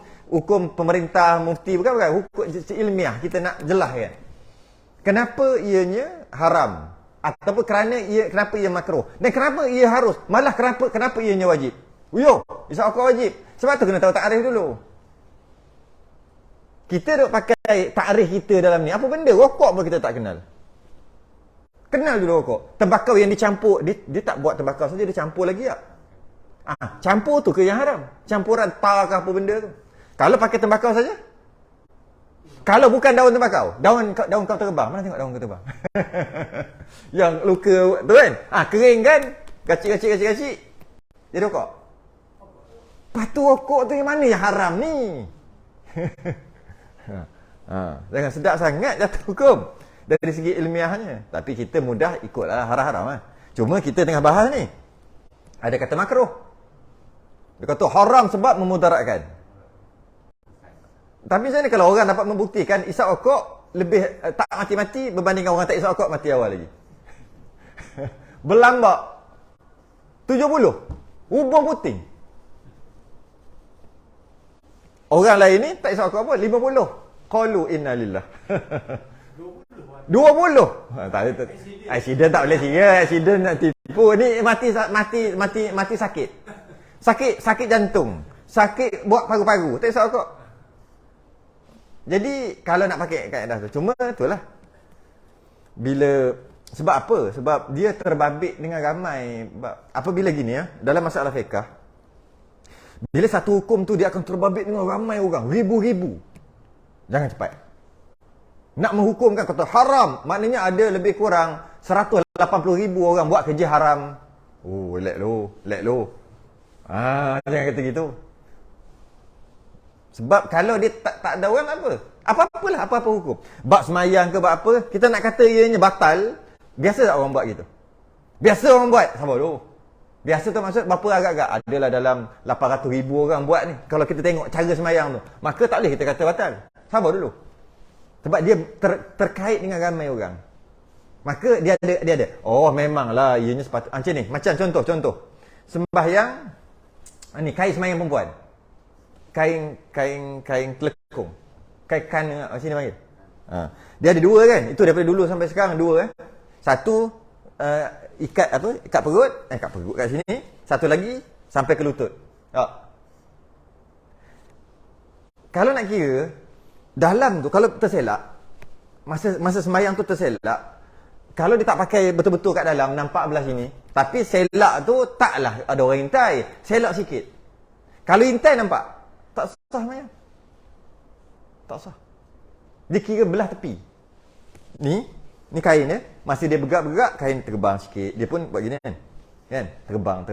pemerintah, mufti, bukan. Hukum ilmiah kita nak jelaskan. Kenapa ianya haram? Ataupun kenapa ia makruh? Dan kenapa ia harus? Malah kenapa ianya wajib? Isap rokok wajib. Sebab tu kena tahu takrif dulu. Kita duk pakai takrif kita dalam ni. Apa benda? Rokok pun kita tak kenal. Kenal dulu rokok. Tembakau yang dicampur. Dia tak buat tembakau saja, dia campur lagi tak? Campur tu ke yang haram? Campuran tar ke apa benda tu? Kalau pakai tembakau saja? Kalau bukan daun tembakau, daun kau terbang. Mana tengok daun kau terbang? Yang luka tu kan? Kering kan? Gacik. Jadi rokok. Lepas tu rokok tu yang mana yang haram ni? Jangan sedap sangat jatuh hukum dari segi ilmiahnya. Tapi kita mudah ikutlah haram-haram. Cuma kita tengah bahas ni. Ada kata makruh. Dia kata haram sebab memudaratkan. Tapi macam ni kalau orang dapat membuktikan isap rokok lebih tak mati-mati berbandingkan orang tak isap rokok mati awal lagi. Berlambak 70. Hubung puting. Orang lain ni tak isap rokok apa? 50. Qalu inna lillah. 20. Tak ada. Accident tak boleh serius. Accident nak tipu. Ni mati sakit. Sakit jantung. Sakit buat paru-paru. Tak isap rokok. Jadi kalau nak pakai kaedah tu, cuma itulah. Sebab apa? Sebab dia terbabit dengan ramai. Apabila gini dalam masalah fiqh, bila satu hukum tu dia akan terbabit dengan ramai orang, ribu-ribu. Jangan cepat. Nak menghukumkan kata haram, maknanya ada lebih kurang 180,000 orang buat kerja haram. Oh, relax lo. Jangan kata gitu. Sebab kalau dia tak ada orang apa? Apa-apa hukum. Bab semayang ke bab apa, kita nak kata ianya batal, biasa tak orang buat gitu? Biasa orang buat, sabar dulu. Biasa tu maksud berapa agak-agak? Adalah dalam 800,000 orang buat ni. Kalau kita tengok cara semayang tu, maka tak boleh kita kata batal. Sabar dulu. Sebab dia terkait dengan ramai orang. Maka dia ada. Oh, memanglah ianya sepatutnya. Macam ni, macam contoh. Sembahyang ni kain sembahyang perempuan. Kain telekung. Kain macam ni panggil. Dia ada dua kan? Itu daripada dulu sampai sekarang dua kan? Satu ikat perut kat sini. Satu lagi sampai ke lutut. Kalau nak kira dalam tu, kalau terselak, masa sembahyang tu terselak, kalau dia tak pakai betul-betul kat dalam, nampak belah sini, tapi selak tu taklah ada orang intai, selak sikit. Kalau intai nampak, tak sah sembahyang. Tak sah. Dia kira belah tepi. Ni kain dia, masa dia bergerak, kain terbang sikit. Dia pun buat gini kan? Terbang.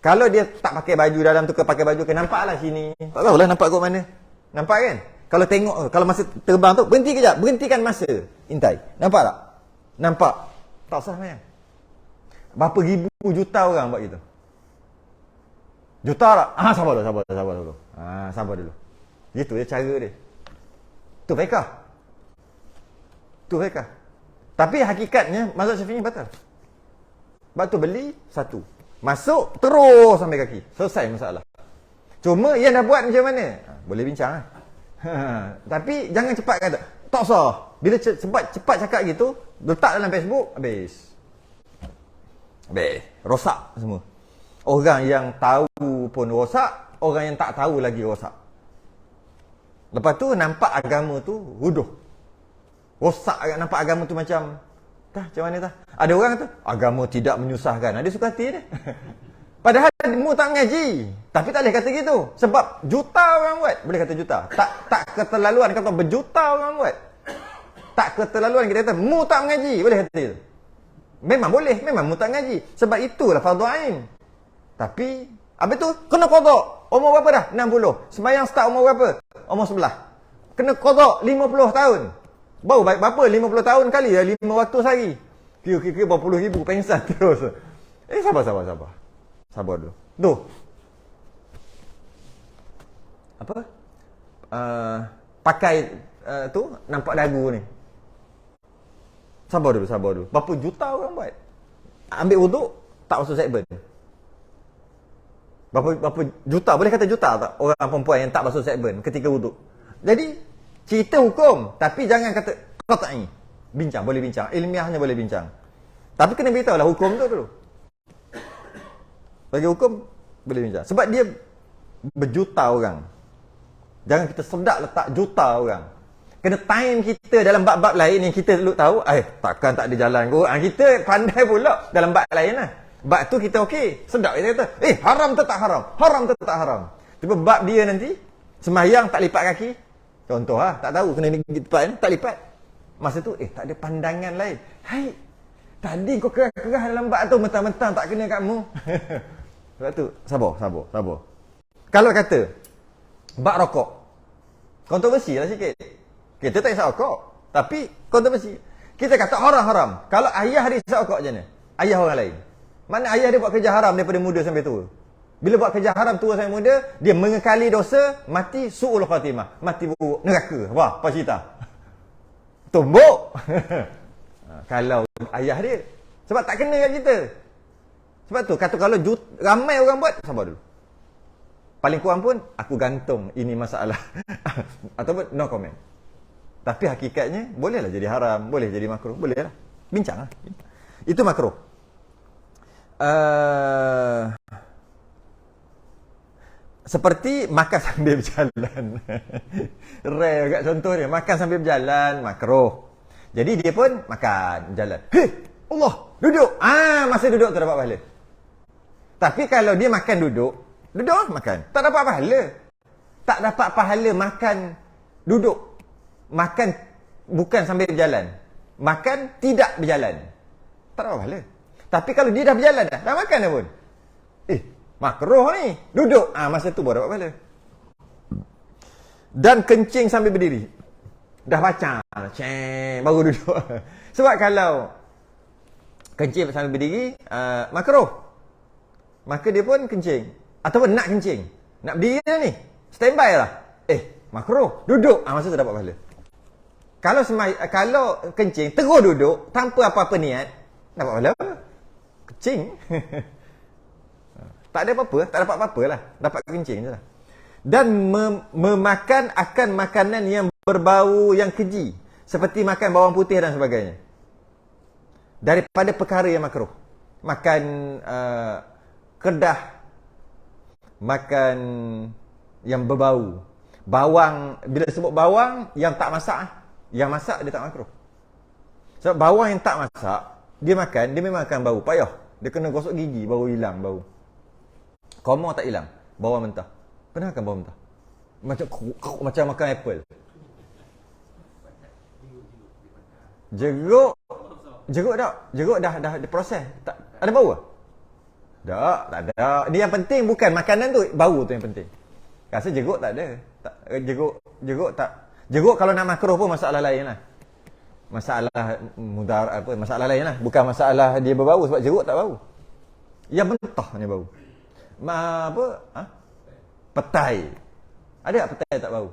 Kalau dia tak pakai baju dalam tu ke pakai baju ke, nampaklah sini. Tak tahulah nampak kat mana. Nampak kan? Kalau tengok, kalau masa terbang tu, berhenti kejap. Berhentikan masa. Intai. Nampak tak? Nampak. Tak sah sembahyang. Berapa ribu juta orang buat gitu? Juta tak? Sabar dulu. Sabar dulu. Gitu dia cara dia. Tu fiqh. Tapi hakikatnya, mazhab Syafi'i batal. Sebab tu beli satu. Masuk, terus sampai kaki. Selesai masalah. Cuma, ia dah buat macam mana? Boleh bincang lah. Tapi jangan cepat kata tak sah. Bila cepat cakap gitu, letak dalam Facebook, habis rosak semua. Orang yang tahu pun rosak, orang yang tak tahu lagi rosak. Lepas tu nampak agama tu huduh, rosak. Nampak agama tu macam mana tah? Ada orang tu agama tidak menyusahkan, dia suka hati dia. Padahal mu tak mengaji. Tapi tak boleh kata gitu. Sebab juta orang buat. Boleh kata juta. Tak keterlaluan kata berjuta orang buat. Tak keterlaluan kita kata mu tak mengaji. Boleh kata itu. Memang boleh. Memang mu tak mengaji. Sebab itulah fardu ain. Tapi habis tu kena qada. Umur berapa dah? 60. Sembahyang start umur berapa? Umur 11. Kena qada 50 tahun. Baru baik berapa? 50 tahun kali ya 5 waktu sehari. Kira-kira berapa puluh ribu pengsan terus. Sabar. Sabar dulu. Tu. Apa? Pakai tu nampak dagu ni. Sabar dulu. Berapa juta orang buat? Ambil wuduk tak masuk segmen. Berapa juta, boleh kata juta tak orang perempuan yang tak basuh segmen ketika wuduk. Jadi cerita hukum, tapi jangan kata qat'i. Bincang, boleh bincang. Ilmiahnya boleh bincang. Tapi kena beritahulah hukum tu dulu. Bagi hukum boleh bincang. Sebab dia berjuta orang. Jangan kita sedak letak juta orang. Kena time kita dalam bab-bab lain yang kita dulu tahu, takkan tak ada jalan kot. Kita pandai pula dalam bab lain lah. Bab tu kita okey. Sedap kita kata, haram tu tak haram. Haram tu tak haram. Tapi bab dia nanti, sembahyang tak lipat kaki. Contoh lah, tak tahu kena lipat ni, tak lipat. Masa tu, tak ada pandangan lain. Hai, tadi kau kerah-kerah dalam bab tu, mentang-mentang tak kena kat mu. Sebab tu, sabar. Kalau kata, bab rokok, kontroversi lah sikit. Kita tak isap rokok, tapi kontroversi. Kita kata haram. Kalau ayah dia isap rokok macam mana? Ayah orang lain. Mana ayah dia buat kerja haram daripada muda sampai tua. Bila buat kerja haram tua sampai muda, dia mengekali dosa, mati su'ul khatimah. Mati buruk, neraka. Wah, apa cerita? Tumbuk. Kalau ayah dia. Sebab tak kena kat kita. Sebab tu, kata kalau ramai orang buat, sabar dulu. Paling kurang pun, aku gantung ini masalah. Ataupun no comment. Tapi hakikatnya, bolehlah jadi haram, boleh jadi makruh, bolehlah. Bincang lah. Itu makruh. Seperti makan sambil berjalan. Rare kat contoh dia. Makan sambil berjalan, makruh. Jadi dia pun makan, berjalan. Allah, duduk. Masa duduk tu dapat pahala. Tapi kalau dia makan duduk makan. Tak dapat pahala. Tak dapat pahala makan duduk. Makan bukan sambil berjalan. Makan tidak berjalan. Tak dapat pahala. Tapi kalau dia dah berjalan dah makan dah pun. Makruh ni. Duduk. Masa tu baru dapat pahala. Dan kencing sambil berdiri. Dah baca. Baru duduk. Sebab kalau kencing sambil berdiri, makruh. Maka dia pun kencing. Ataupun nak kencing. Nak berdiri dah ni. Standby lah. Makruh. Duduk. Masa tu dapat pahala. Kalau kencing, terus duduk, tanpa apa-apa niat, dapat pahala apa? Kencing. Tak ada apa-apa, tak dapat apa-apa lah. Dapat kencing je lah. Dan memakan akan makanan yang berbau yang keji. Seperti makan bawang putih dan sebagainya. Daripada perkara yang makruh. Makan kedah. Makan yang berbau. Bawang, bila sebut bawang yang tak masak, yang masak dia tak makruh. Sebab bawang yang tak masak, dia makan, dia memang akan bau. Payah. Dia kena gosok gigi, baru hilang bau. Koma tak hilang. Bawang mentah. Pernah makan bawang mentah? Macam makan apple. Jeruk tak? Jeruk dah diproses. Tak ada bau ke? Tak ada. Dia yang penting bukan makanan tu, bau tu yang penting. Rasa jeruk tak ada. Jeruk tak. Jeruk kalau nak makruh pun masalah lain lah. Masalah masalah lain lah. Bukan masalah dia berbau, sebab jeruk tak bau. Yang mentah ni bau. Petai. Ada tak petai tak bau?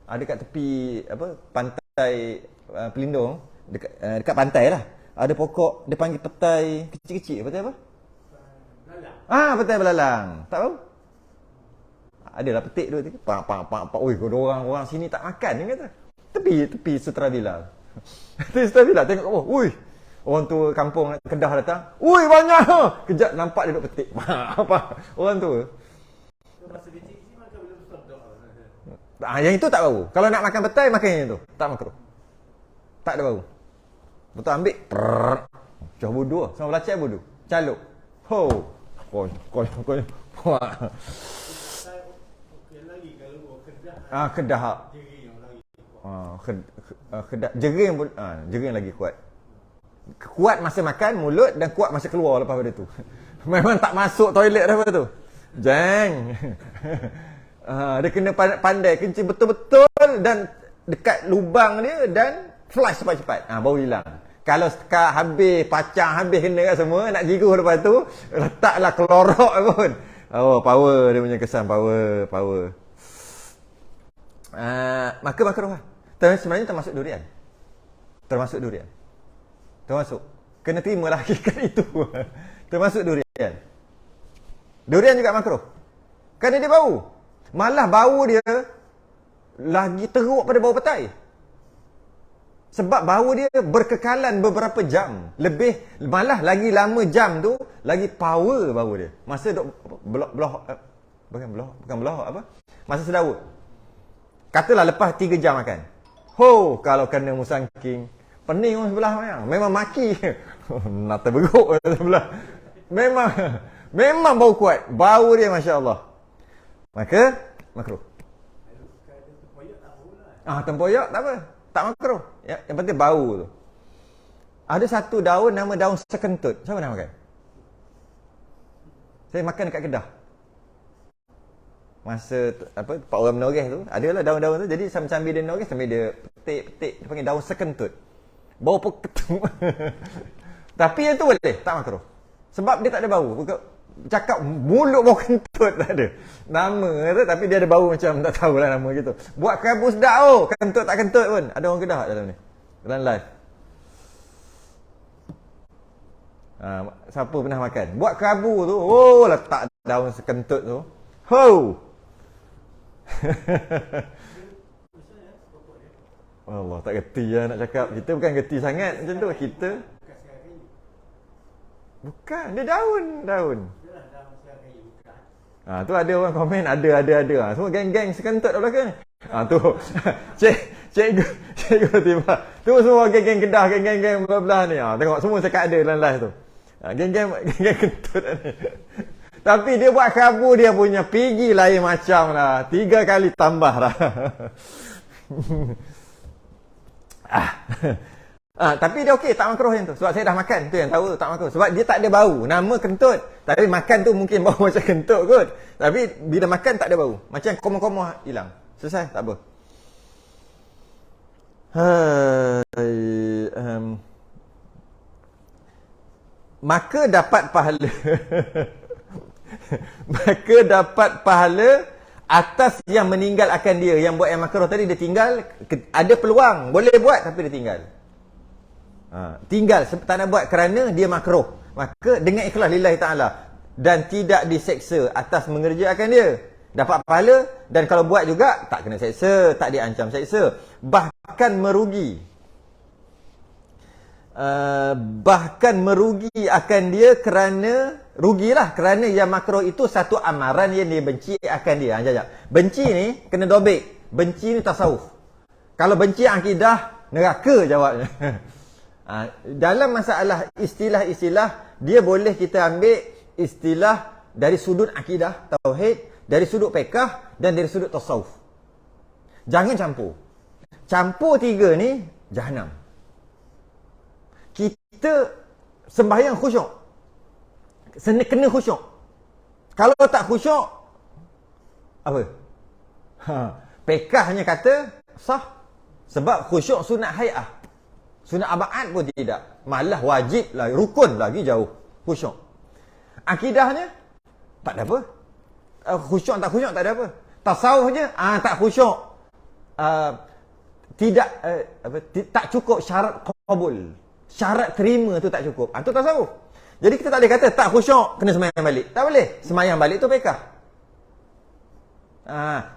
Ada kat tepi pantai Pelindung, dekat pantai lah. Ada pokok dia panggil petai kecil-kecil. Petai apa? Belalang. Petai belalang. Tak bau? Adalah petik dua tiga. Pak. Oi, orang sini tak makan ni kata. Tepi Sutrabila. Tepi Sutrabila tengok oi. Orang tu kampung Kedah datang. Ui, banyak. Kejap nampak dia duduk petik. Apa? Orang tu. Masa kecil-kecil makan bila besar yang itu tak bau. Kalau nak makan petai, makan yang itu. Tak makruh. Tak ada bau. Betul ambil. Cah bodoh. Sama belacai bodoh. Caluk. Ho. Kau. lagi kalau kedah. Kedah. Jering yang lagi. Kedah. Jering lagi kuat. Kuat masa makan mulut dan kuat masa keluar lepas pada tu. Memang tak masuk toilet dah lepas tu. Jeng. Dia kena pandai kencing betul-betul dan dekat lubang dia dan flush cepat-cepat. Baru hilang. Kalau habis pacang, habis kena kat semua, nak jiruh lepas tu, letaklah kelorok pun. Power dia punya kesan, power. Maka makruh lah. Sebenarnya termasuk durian. Termasuk. Kena terimalah hakikat itu. Termasuk durian. Durian juga makruh. Kerana dia bau. Malah bau dia lagi teruk pada bau petai. Sebab bau dia berkekalan beberapa jam. Malah lagi lama jam tu, lagi power bau dia. Masa duk bukan belah apa? Masa sedawut. Katalah lepas 3 jam makan. Kalau kena musangking, pening orang sebelah memang maki. Nak terberuk sebelah. Memang bau kuat. Bau dia masya-Allah. Maka makruh. Tempoyak tak apa. Tak makruh. Yang penting bau tu. Ada satu daun nama daun sekentut. Siapa nak makan? Saya makan dekat Kedah. Masa Pak orang menoreh tu, adalah daun-daun tu. Jadi sambil dia menoreh, sambil dia petik, dia panggil daun sekentut. Bau peketung. Tapi yang tu boleh, tak makruh. Sebab dia tak ada bau. Cakap mulut bau kentut tak ada. Nama tu, tapi dia ada bau macam tak tahulah nama gitu. Buat kerabu sedap kentut tak kentut pun. Ada orang Kedah dalam ni. Dalam live. Siapa pernah makan? Buat kerabu tu, letak daun sekentut tu. Allah, tak gerti lah nak cakap. Kita bukan gerti sangat macam tu. Kita bukan, dia daun. Tu ada orang komen, ada. Semua geng-geng sekentut kat belakang ni. Tu. Cikgu tiba. Tu semua geng-geng Kedah, geng-geng belah ni. Tengok semua cakap ada dalam live tu. Geng-geng kentut ni. Tapi dia buat kerabu dia punya pigi lain macam lah. 3 kali tambah lah. Tapi dia okey, tak makruh yang tu. Sebab saya dah makan, tu yang tahu tak makruh. Sebab dia tak ada bau. Nama kentut. Tapi makan tu mungkin bau macam kentut kot. Tapi bila makan tak ada bau. Macam komoh-komoh hilang. Selesai, tak apa. Maka dapat pahala. Maka dapat pahala atas yang meninggal akan dia. Yang buat yang makruh tadi dia tinggal. Ada peluang, boleh buat tapi dia tinggal. Tinggal, tak nak buat kerana dia makruh. Maka dengan ikhlas lillahi ta'ala. Dan tidak diseksa atas mengerjakan dia. Dapat pahala. Dan kalau buat juga, tak kena seksa. Tak diancam seksa. Bahkan merugi. Bahkan merugi akan dia kerana rugilah kerana yang makruh itu satu amaran yang dia benci akan dia. Benci ni kena dobek. Benci ni tasawuf. Kalau benci akidah, neraka jawabnya. Dalam masalah istilah-istilah, dia boleh kita ambil istilah dari sudut akidah, tauhid, dari sudut fiqh dan dari sudut tasawuf. Jangan campur. Campur tiga ni jahanam. Kita sembahyang khusyuk. Kena khusyuk. Kalau tak khusyuk, apa? Fiqhnya kata sah. Sebab khusyuk sunat hay'ah. Sunat abad pun tidak. Malah wajib lah, rukun lagi jauh. Khusyuk. Akidahnya tak ada apa. Khusyuk tak khusyuk tak ada apa. Tasawufnya tak khusyuk. Tak cukup syarat qabul. Syarat terima tu tak cukup. Tu tasawuf. Jadi kita tak boleh kata tak khusyuk kena sembahyang balik. Tak boleh. Sembahyang balik tu fiqh.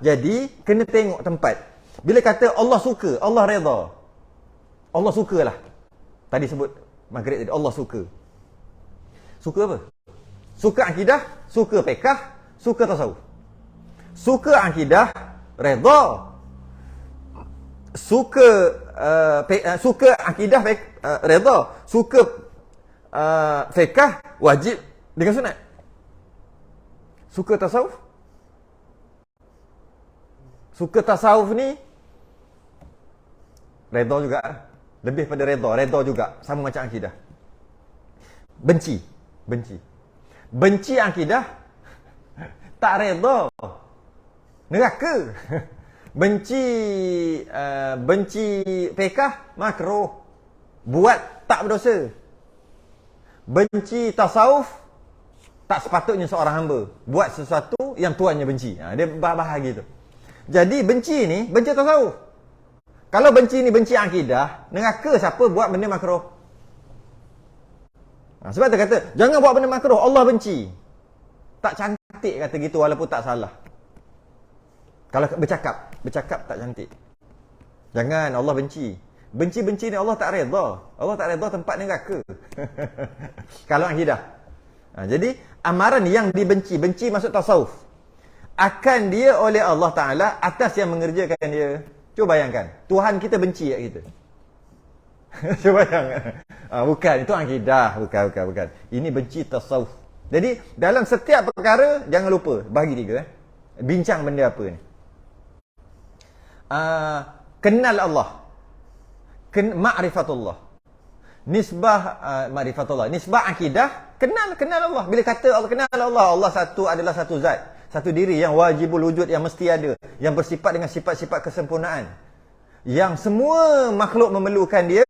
Jadi kena tengok tempat. Bila kata Allah suka, Allah redha. Allah sukalah. Tadi sebut maghrib tadi, Allah suka. Suka apa? Suka akidah, suka fiqh, suka tasawuf. Suka akidah, redha. Suka akidah, redha. Suka fiqh, wajib dengan sunat. Suka tasawuf. Suka tasawuf ni redha juga. Lebih pada redha. Redha juga. Sama macam akidah. Benci. Benci akidah. Tak redha. Neraka. Benci fiqh, makruh. Buat tak berdosa. Benci tasawuf, tak sepatutnya seorang hamba buat sesuatu yang tuannya benci. Dia bahagi tu. Jadi benci ni, benci tasawuf. Kalau benci ni benci akidah, neraka siapa buat benda makruh. Sebab dia kata, jangan buat benda makruh, Allah benci. Tak cantik kata gitu walaupun tak salah. Kalau bercakap tak cantik. Jangan, Allah benci. Benci-benci ni Allah tak redha. Allah tak redha tempat neraka. Kalau akidah. Jadi, amaran yang dibenci, benci masuk tasawuf. Akan dia oleh Allah Ta'ala atas yang mengerjakan dia. Cuba bayangkan, Tuhan kita benci kat kita. Cuba bayangkan. Bukan, itu akidah. Bukan. Ini benci tasawuf. Jadi, dalam setiap perkara, jangan lupa, bagi tiga. Bincang benda apa ni. Kenal Allah. Ma'rifatullah. Nisbah ma'rifatullah. Nisbah akidah, kenal Allah. Bila kata Allah kenal Allah, Allah satu adalah satu zat. Satu diri yang wajibul wujud, yang mesti ada, yang bersifat dengan sifat-sifat kesempurnaan, yang semua makhluk memerlukan dia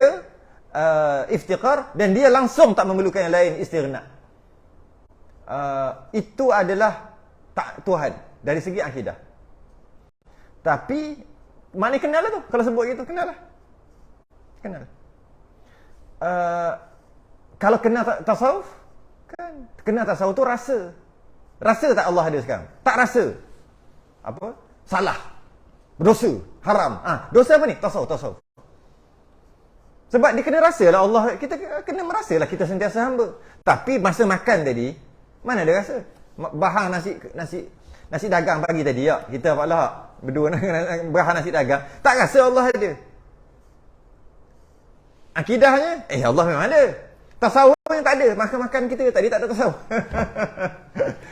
iftiqar, dan dia langsung tak memerlukan yang lain, istighna. Itu adalah tak Tuhan dari segi akidah. Tapi mana kenal lah tu. Kalau sebut gitu, kenal lah. Kalau kenal tasawuf, kan kenal tasawuf tu rasa. Rasa tak Allah ada sekarang? Tak rasa. Apa? Salah. Berdosa. Haram. Dosa apa ni? Tasawuf. Sebab dia kena rasa lah Allah. Kita kena merasa lah kita sentiasa hamba. Tapi masa makan tadi, mana ada rasa? Bahan nasi dagang pagi tadi, ya. Kita apalah berdua bahan nasi dagang. Tak rasa Allah ada. Akidahnya, Allah memang ada. Tasawuf yang tak ada. Makan kita tadi tak ada tasawuf.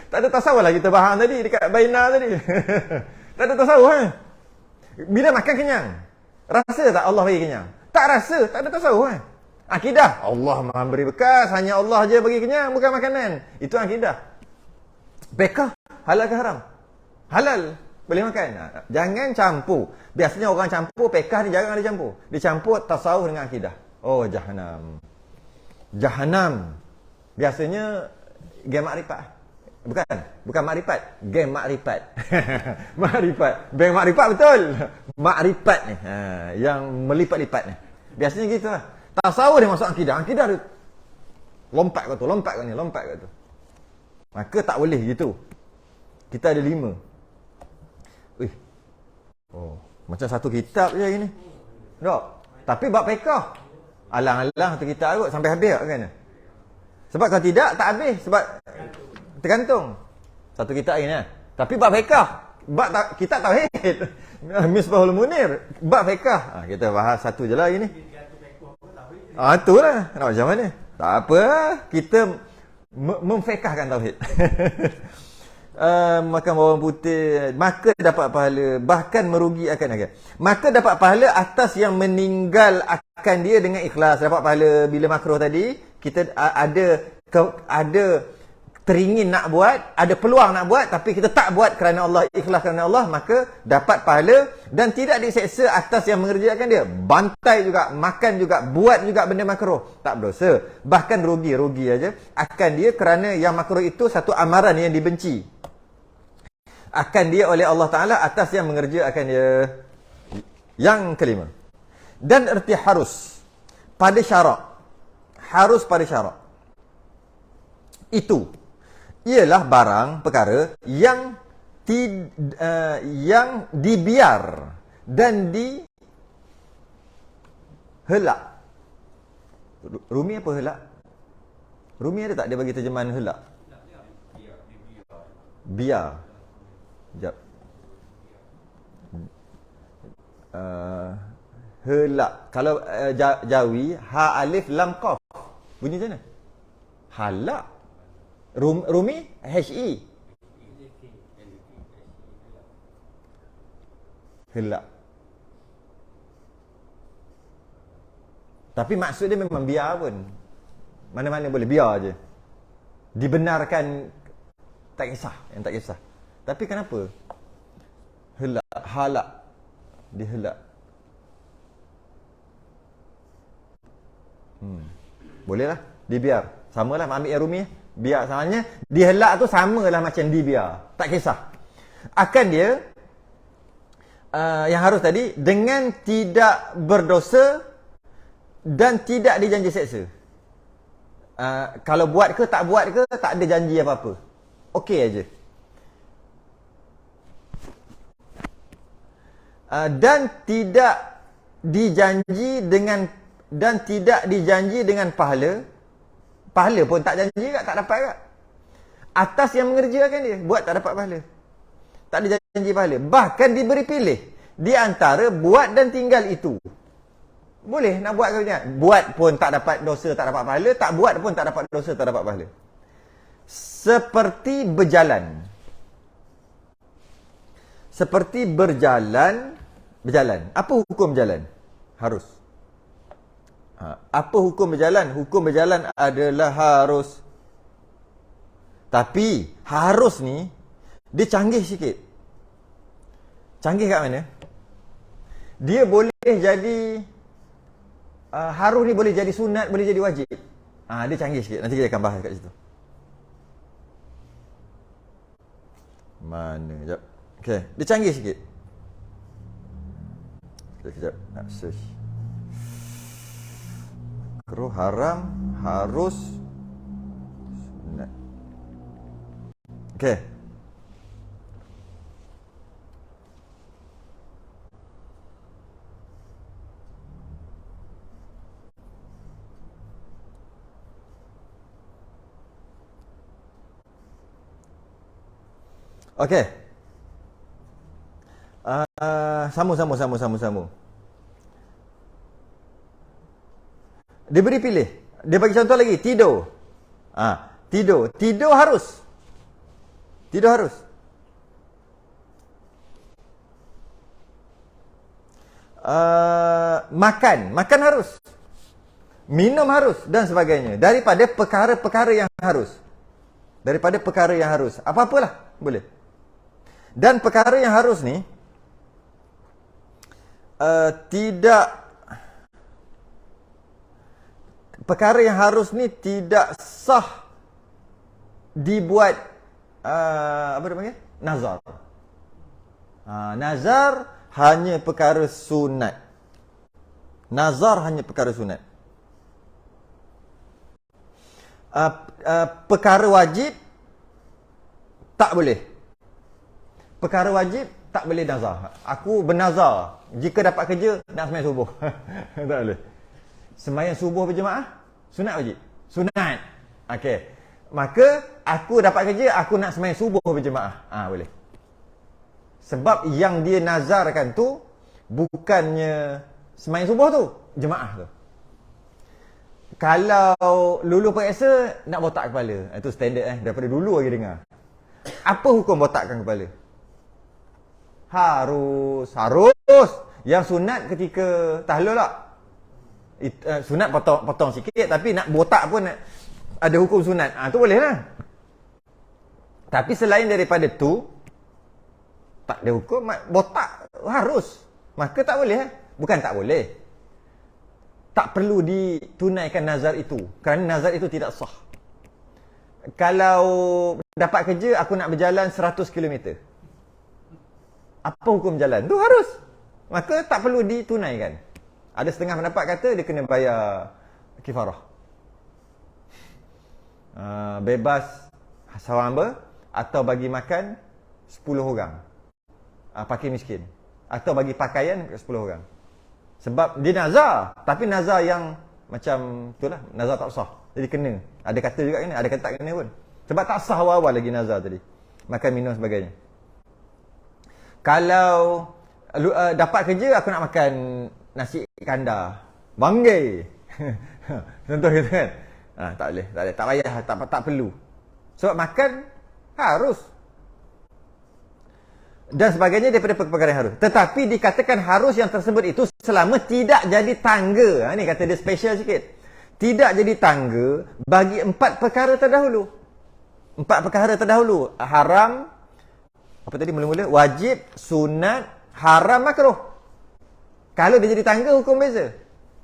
Tak ada tasawuf lah kita bahan tadi dekat Baina tadi. Tak ada tasawuf. Bila makan kenyang, rasa tak Allah bagi kenyang? Tak rasa, tak ada tasawuf kan? Akidah, Allah Maha beri bekas, hanya Allah je bagi kenyang, bukan makanan. Itu akidah. Fiqh, halal ke haram? Halal, boleh makan. Jangan campur. Biasanya orang campur, fiqh ni jarang ada campur. Dia campur tasawuf dengan akidah. Oh, Jahannam. Jahannam. Biasanya game makrifat. Bukan makrifat, game makrifat. Makrifat. Game makrifat betul. Makrifat ni, yang melipat-lipat ni. Biasanya gitu lah. Tasawuf dia masuk akidah. Akidah dia lompat kat tu, lompat kat ni, lompat kat tu. Maka tak boleh gitu. Kita ada 5. Wih. Oh, macam satu kitab je hari ni. Tak. Tapi bab fiqh. Alang-alang satu kitab kot sampai habis kan. Sebab kalau tidak tak habis sebab tergantung. Satu kitab hari ni. Tapi bab fiqh, bab kitab tauhid. Misbahul Munir, bab fiqh. Kita bahas satu je lah hari ni. Itulah. Nak macam mana? Tak apa. Kita memfiqahkan tauhid. Makan bawang putih, maka dapat pahala, bahkan merugi akan. Maka dapat pahala atas yang meninggal akan dia dengan ikhlas. Dapat pahala bila makruh tadi, kita ada teringin nak buat, ada peluang nak buat, tapi kita tak buat kerana Allah, ikhlas kerana Allah, maka dapat pahala dan tidak diseksa atas yang mengerjakan dia. Bantai juga, makan juga, buat juga benda makruh, tak berdosa. Bahkan rugi aja akan dia kerana yang makruh itu satu amaran yang dibenci akan dia oleh Allah Ta'ala atas yang mengerjakan dia. Yang kelima, dan erti harus pada syarak. Harus pada syarak. Itu ialah barang perkara yang yang dibiar dan dihelak. Rumi apa helak? Rumi ada tak dia bagi terjemahan helak? Biar. Sekejap. Helak. Kalau Jawi, ha alif lam qaf. Bunyi macam mana? Halak. Rumi HE. Helak. Tapi maksud dia memang biar pun. Mana-mana boleh biar je. Dibenarkan tak kisah, yang tak kisah. Tapi kenapa? Helak, halak. Dihelak. Bolehlah, dibiar. Samalah ambil yang Rumi. Biar samanya dihelak tu samalah macam dibiar, tak kisah. Akan dia yang harus tadi dengan tidak berdosa dan tidak dijanji seksa. Kalau buat ke tak buat ke tak ada janji apa-apa, okey aja. Dan tidak dijanji dengan pahala. Pahala pun tak janji kat, tak dapat kat. Atas yang mengerjakan dia, buat tak dapat pahala. Tak ada janji pahala. Bahkan diberi pilih di antara buat dan tinggal itu. Boleh nak buat ke tidak? Buat pun tak dapat dosa, tak dapat pahala. Tak buat pun tak dapat dosa, tak dapat pahala. Seperti berjalan. Seperti berjalan. Apa hukum berjalan? Harus. Apa hukum berjalan? Hukum berjalan adalah harus. Tapi harus ni dia canggih sikit. Canggih kat mana? Dia boleh jadi harus ni boleh jadi sunat, boleh jadi wajib. Dia canggih sikit. Nanti kita akan bahas kat situ. Mana? Sekejap. Okey, dia canggih sikit. Sekejap. Nak search. Makruh, haram, harus, sunat. Okey. Okey. Sama. Dia beri pilih. Dia bagi contoh lagi, tidur. Tidur harus. Tidur harus. Makan harus. Minum harus dan sebagainya. Daripada perkara-perkara yang harus. Apa-apalah boleh. Dan perkara yang harus ni tidak sah dibuat apa dia panggil? Nazar. Nazar hanya perkara sunat. Perkara wajib tak boleh. Nazar. Aku bernazar jika dapat kerja nak sembahyang subuh. Tak boleh. Sembahyang subuh berjemaah sunat wajib. Sunat. Okey. Maka aku dapat kerja, aku nak sembahyang subuh berjemaah. Boleh. Sebab yang dia nazarkan tu bukannya sembahyang subuh tu, jemaah tu. Kalau lulu periksa nak botak kepala. Itu standard daripada dulu lagi dengar. Apa hukum botakkan kepala? Harus. Yang sunat ketika tahlul tak? Sunat potong sikit, tapi nak botak pun ada hukum sunat. Tu boleh lah. Tapi selain daripada tu tak ada hukum, botak harus. Maka tak boleh. Bukan tak boleh. Tak perlu ditunaikan nazar itu. Kerana nazar itu tidak sah. Kalau dapat kerja, aku nak berjalan 100 km. Apa hukum jalan? Tu harus. Maka tak perlu ditunaikan. Ada setengah pendapat kata dia kena bayar kifarah. Bebas seorang hamba atau bagi makan 10 orang. Fakir miskin. Atau bagi pakaian 10 orang. Sebab dia nazar, tapi nazar yang macam itulah, nazar tak sah. Jadi kena. Ada kata juga kena, ada kata tak kena pun. Sebab tak sah awal-awal lagi nazar tadi. Makan, minum sebagainya. Kalau dapat kerja, aku nak makan nasi kandar. Banggai. Contoh gitu kan. Tak boleh. Tak payah, tak perlu. Sebab makan harus. Dan sebagainya daripada perkara yang harus. Tetapi dikatakan harus yang tersebut itu selama tidak jadi tangga. Ni kata dia special sikit. Tidak jadi tangga bagi 4 perkara terdahulu. 4 perkara terdahulu. Haram, apa tadi mula-mula? Wajib, sunat, haram, makruh. Kalau dia jadi tangga, hukum beza.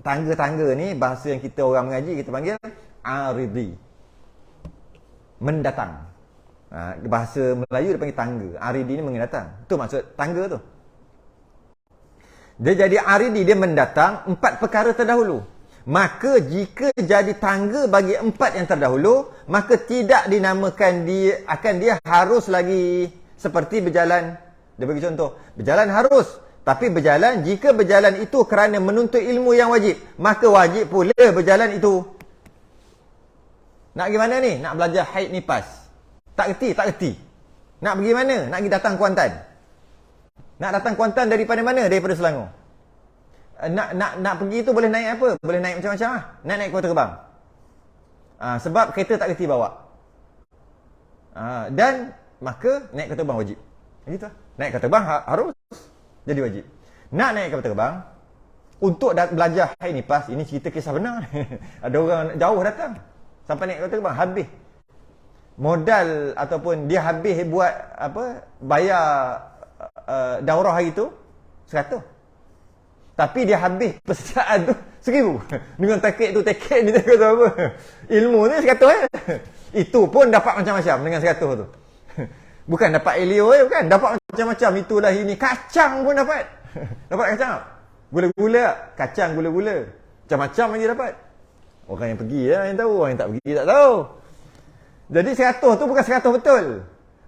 Tangga-tangga ni, bahasa yang kita orang mengaji, kita panggil aridi. Mendatang. Bahasa Melayu dia panggil tangga. Aridi ni mendatang. Itu maksud tangga tu. Dia jadi aridi, dia mendatang 4 perkara terdahulu. Maka jika jadi tangga bagi 4 yang terdahulu, maka tidak dinamakan dia, dia harus lagi seperti berjalan. Dia bagi contoh. Berjalan harus. Tapi berjalan, jika berjalan itu kerana menuntut ilmu yang wajib, maka wajib pula berjalan itu. Nak pergi mana ni? Nak belajar haid nifas. Tak kerti. Nak pergi mana? Nak pergi datang Kuantan. Nak datang Kuantan daripada mana? Daripada Selangor. Nak pergi tu boleh naik apa? Boleh naik macam-macam lah. Naik kereta terbang. Sebab kereta tak kerti bawa. Dan maka naik kereta terbang wajib. Begitu lah. Naik kereta terbang harus jadi wajib. Nak naik kereta terbang untuk belajar haid nifas, ini cerita kisah benar. Ada orang jauh datang sampai naik kereta terbang habis modal ataupun dia habis buat apa, bayar daurah hari tu 100. Tapi dia habis persediaan tu 1000. Dengan tiket ni tak kata apa. Ilmu ni 100 Itu pun dapat macam-macam dengan 100 tu. Bukan dapat elio bukan, dapat macam-macam. Itulah ini, kacang pun dapat. Dapat kacang. Gula-gula, kacang gula-gula. Macam-macam lagi dapat. Orang yang pergi yang tahu, orang yang tak pergi tak tahu. Jadi 100 tu bukan 100 betul.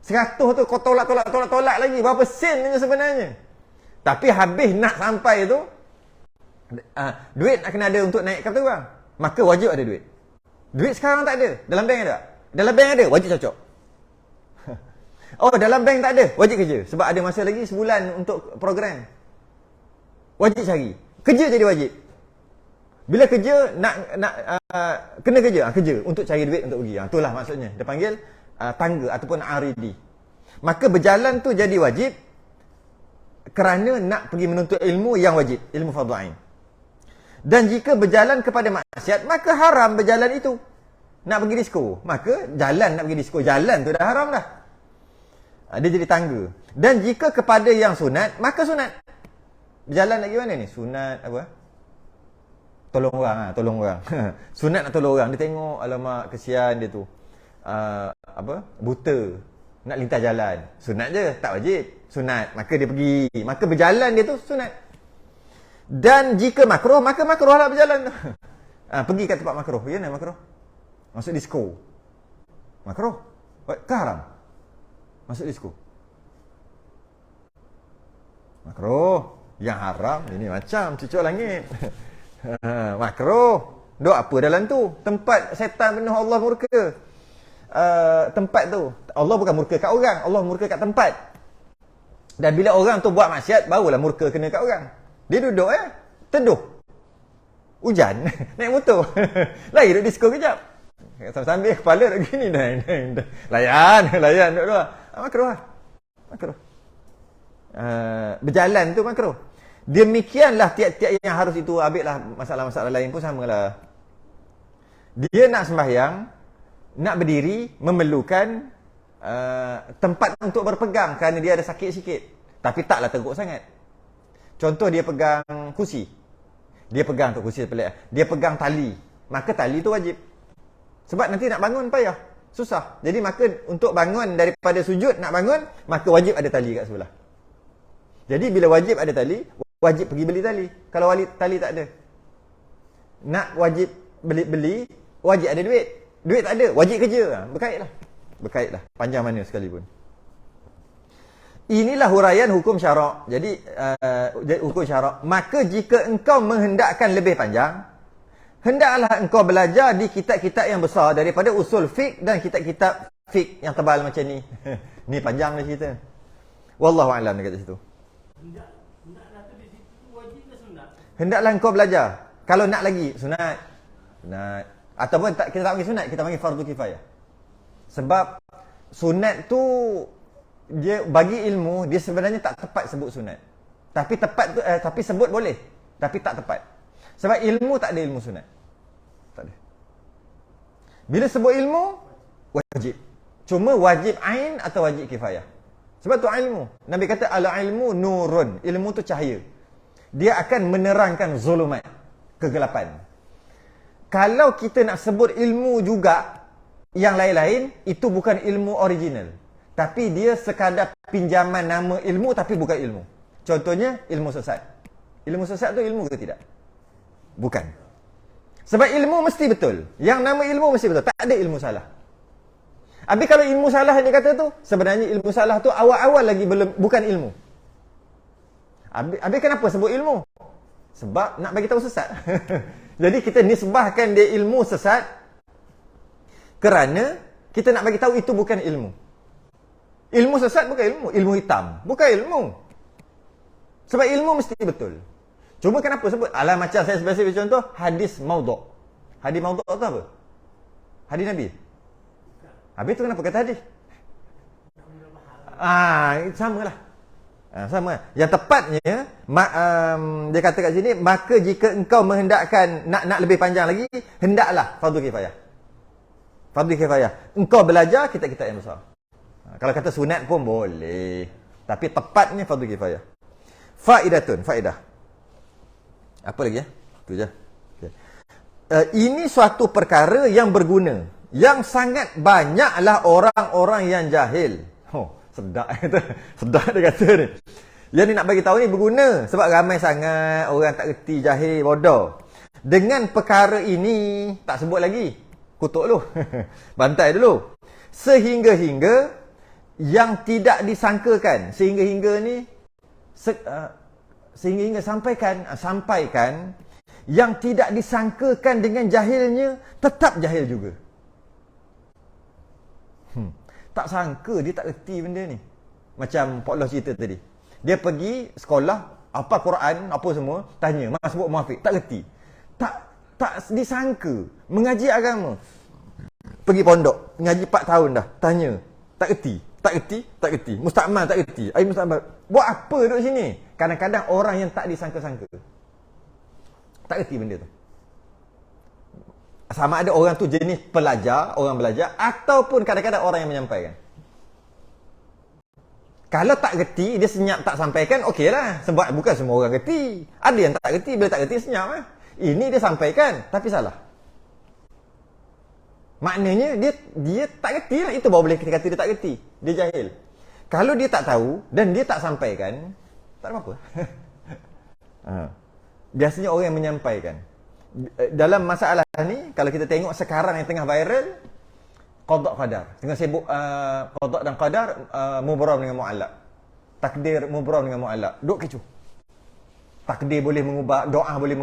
100 tu kau tolak lagi. Berapa sen je sebenarnya. Tapi habis nak sampai tu, duit nak kena ada untuk naik kapal terbang. Maka wajib ada duit. Duit sekarang tak ada. Dalam bank ada? Dalam bank ada, wajib cocok. Oh, dalam bank tak ada, wajib kerja. Sebab ada masa lagi sebulan untuk program. Wajib cari. Kerja jadi wajib. Bila kerja, kena kerja. Kerja untuk cari duit untuk pergi. Itulah maksudnya. Dia panggil tangga ataupun aridi. Maka berjalan tu jadi wajib. kerana nak pergi menuntut ilmu yang wajib, ilmu fardhu ain. Dan jika berjalan kepada maksiat, maka haram berjalan itu. Nak pergi disko, maka jalan nak pergi disko, jalan tu dah haram dah. Dia jadi tangga. Dan jika kepada yang sunat, maka sunat. Berjalan lagi mana ni? Sunat apa? Tolong orang, tolong orang. Sunat nak tolong orang. Dia tengok, alamak, kesian dia tu. Buta. Nak lintas jalan. Sunat je, tak wajib. Sunat. Maka dia pergi. Maka berjalan dia tu sunat. Dan jika makruh, maka makruh lah berjalan tu. Pergi kat tempat makruh. Ya, makruh. Masuk disko. Makruh. Ke haram? Masuk disko. Makruh. Yang haram, ini macam cucuk langit. Makruh. Duk apa dalam tu? Tempat setan penuh Allah murka. Tempat tu. Allah bukan murka kat orang. Allah murka kat tempat. Dan bila orang tu buat maksiat, barulah murka kena kat orang. Dia duduk teduh. Hujan. Naik motor. Lagi duduk disko kejap. Sambil kepala duduk gini. Layan duduk luar. Makruh lah. Makruh. Berjalan tu makruh. Demikianlah tiap-tiap yang harus itu. Ambillah masalah-masalah lain pun samalah. Dia nak sembahyang, nak berdiri, memerlukan tempat untuk berpegang kerana dia ada sakit sikit. Tapi taklah teruk sangat. Contoh dia pegang kursi. Dia pegang tu kursi pelik. Dia pegang tali. Maka tali tu wajib. Sebab nanti nak bangun payah. Susah. Jadi maka untuk bangun daripada sujud nak bangun, maka wajib ada tali kat sebelah. Jadi bila wajib ada tali, wajib pergi beli tali. Kalau tali tak ada. Nak wajib beli, wajib ada duit. Duit tak ada, wajib kerja. Berkaitlah. Berkaitlah. Panjang mana sekalipun. Inilah huraian hukum syarak. Jadi hukum syarak. Maka jika engkau menghendakkan lebih panjang, hendaklah engkau belajar di kitab-kitab yang besar daripada usul fiqh dan kitab-kitab fiqh yang tebal macam ni. Ni panjang dah cerita. Wallahu a'lam dekat situ. Hendak tu di situ wajib ke sunat? Hendaklah engkau belajar. Kalau nak lagi sunat. Sunat. Ataupun kita tak panggil sunat, kita panggil fardu kifayah. Sebab sunat tu dia bagi ilmu, dia sebenarnya tak tepat sebut sunat. Tapi tepat tu tapi sebut boleh, tapi tak tepat. Sebab ilmu tak ada ilmu sunat. Tak ada. Bila sebut ilmu wajib. Cuma wajib ain atau wajib kifayah. Sebab tu ilmu. Nabi kata al-ilmu nurun. Ilmu tu cahaya. Dia akan menerangkan zulumat, kegelapan. Kalau kita nak sebut ilmu juga yang lain-lain, itu bukan ilmu original. Tapi dia sekadar pinjaman nama ilmu tapi bukan ilmu. Contohnya ilmu sesat. Ilmu sesat tu ilmu ke tidak? Bukan. Sebab ilmu mesti betul. Yang nama ilmu mesti betul. Tak ada ilmu salah. Habis kalau ilmu salah yang dia kata tu, sebenarnya ilmu salah tu awal-awal lagi bukan ilmu. Habis kenapa sebut ilmu? Sebab nak bagi tahu sesat. Jadi kita nisbahkan dia ilmu sesat kerana kita nak bagi tahu itu bukan ilmu. Ilmu sesat bukan ilmu. Ilmu hitam bukan ilmu. Sebab ilmu mesti betul. Cuma kenapa sebut? Alah macam saya biasa beri contoh, hadis maudhu'. Hadis maudhu' tu apa? Hadis Nabi. Habis tu kenapa kata hadis? Samalah. Sama. Yang tepatnya dia kata kat sini, maka jika engkau menghendakkan nak lebih panjang lagi, hendaklah fardu kifayah. Fardu kifayah. Engkau belajar kitab-kitab yang besar. Kalau kata sunat pun boleh. Tapi tepatnya fardu kifayah. Faedah. Apa lagi ya? Itu je. Okay. Ini suatu perkara yang berguna. Yang sangat banyaklah orang-orang yang jahil. Sedap kata. Sedap dia kata ni. Yang ni nak bagi tahu ni berguna. Sebab ramai sangat orang tak reti, jahil, bodoh. Dengan perkara ini, tak sebut lagi. Kutuk dulu. Bantai dulu. Sehingga-hingga yang tidak disangkakan. Sehingga-hingga ni sehingga sampaikan yang tidak disangkakan dengan jahilnya tetap jahil juga. Tak sangka dia tak reti benda ni. Macam Pak Loh cerita tadi. Dia pergi sekolah, apa Quran, apa semua, tanya, mas sebut muafiq, tak reti. Tak disangka mengaji agama. Pergi pondok, ngaji 4 tahun dah, tanya, tak reti. Mustakmal tak reti. Ai mustakmal Buat apa duduk sini? Kadang-kadang orang yang tak disangka-sangka. Tak erti benda tu. Sama ada orang tu jenis pelajar, orang belajar, ataupun kadang-kadang orang yang menyampaikan. Kalau tak reti, dia senyap tak sampaikan, okey lah. Sebab bukan semua orang reti. Ada yang tak reti, bila tak reti senyap lah. Ini dia sampaikan, tapi salah. Maknanya dia tak reti lah. Itu baru boleh kita kata dia tak reti. Dia jahil. Kalau dia tak tahu dan dia tak sampaikan, tak ada apa-apa. Biasanya orang yang menyampaikan. Dalam masalah ni, kalau kita tengok sekarang yang tengah viral, qada qadar. Tengah sibuk qada dan qadar, mubram dengan mu'allaq. Takdir mubram dengan mu'allaq. Duk kecoh. Takdir boleh mengubah, doa boleh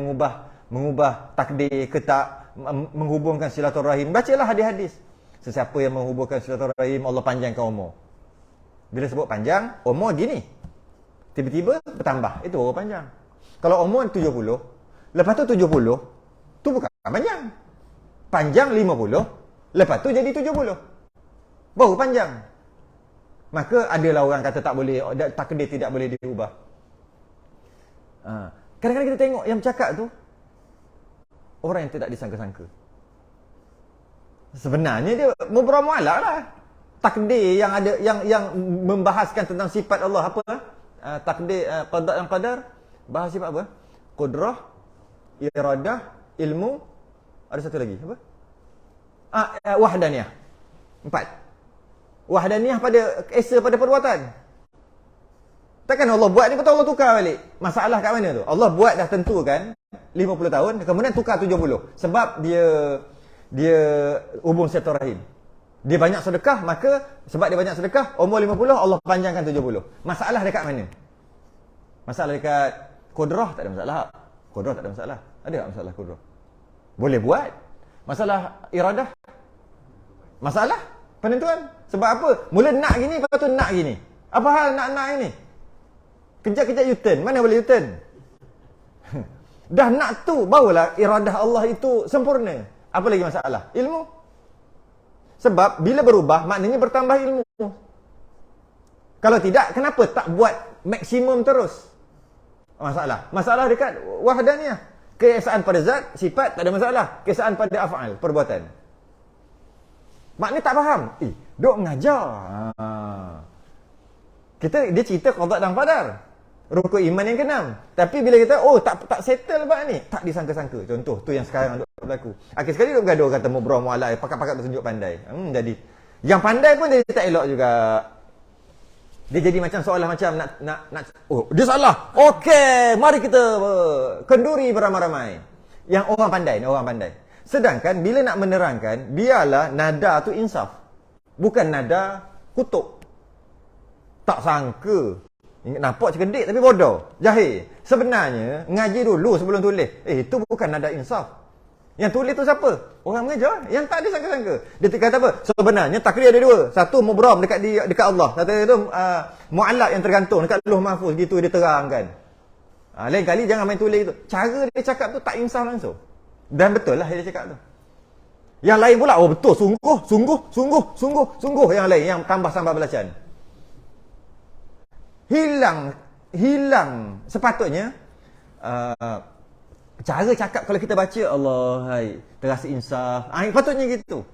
mengubah takdir ke tak, menghubungkan silaturahim. Bacalah hadis-hadis. Sesiapa yang menghubungkan silaturahim, Allah panjangkan umur. Bila sebut panjang, umur gini. Tiba-tiba bertambah. Itu umur panjang. Kalau umur 70, lepas tu 70, tu bukan panjang. Panjang 50, lepas tu jadi 70. Baru panjang. Maka adalah orang kata tak boleh, takdir tidak boleh diubah. Kadang-kadang kita tengok yang bercakap tu, orang yang tidak disangka-sangka. Sebenarnya dia mubram mu'allaq lah. Takdir yang ada, yang membahaskan tentang sifat Allah apa? Takdir qada dan qadar, bahas sifat apa? Qudrah, iradah, ilmu, ada satu lagi apa? Wahdaniyah. 4. Wahdaniyah pada esa pada perbuatan. Takkan Allah buat ni betul Allah tukar balik. Masalah kat mana tu? Allah buat dah tentukan 50 tahun, kemudian tukar 70. Sebab dia hubung silaturahim. Dia banyak sedekah, maka sebab dia banyak sedekah, umur 50 Allah panjangkan 70. Masalah dekat mana? Masalah dekat qudrah tak ada masalah. Qudrah tak ada masalah. Ada tak masalah qudrah? Boleh buat. Masalah iradah? Masalah penentuan. Sebab apa? Mula nak gini, lepas tu nak gini. Apa hal nak ini? Kejap-kejap U-turn. Mana boleh U-turn? Dah nak tu, barulah iradah Allah itu sempurna. Apa lagi masalah? Ilmu. Sebab bila berubah, maknanya bertambah ilmu. Kalau tidak, kenapa tak buat maksimum terus? Masalah. Masalah dekat wahdaniyah. Keesaan pada zat, sifat, tak ada masalah. Keesaan pada af'al, perbuatan. Maknanya tak faham. Duk mengajar. Dia cerita qada dan qadar. Rukun iman yang ke-6. Tapi bila kita, tak settle bab ni. Tak disangka-sangka. Contoh, tu yang sekarang duk berlaku. Akhir sekali duk bergaduh kata mubram mu'allaq, pakat-pakat bertunjuk pandai. Jadi, yang pandai pun dia tak elok juga. Dia jadi macam seolah macam nak dia salah. Okey, mari kita kenduri beramai-ramai. Yang orang pandai, ni orang pandai. Sedangkan bila nak menerangkan, biarlah nada tu insaf. Bukan nada kutuk. Tak sangka. Nampak cerdik tapi bodoh. Jahil. Sebenarnya, ngaji dulu sebelum tulis. Itu bukan nada insaf. Yang tulis tu siapa? Orang mengajar. Yang tak ada sangka-sangka. Dia kata apa? Sebenarnya takdir ada dua. Satu mubram dekat Allah. Satu itu mu'allaq yang tergantung dekat Lauh Mahfuz. Gitu dia terangkan. Lain kali jangan main tulis itu. Cara dia cakap tu tak insaf langsung. Dan betul lah dia cakap tu. Yang lain pula, betul. Sungguh. Yang lain, yang tambah sambal belacan. Hilang. Sepatutnya, cara cakap kalau kita baca, Allah, terasa insaf. Patutnya gitu.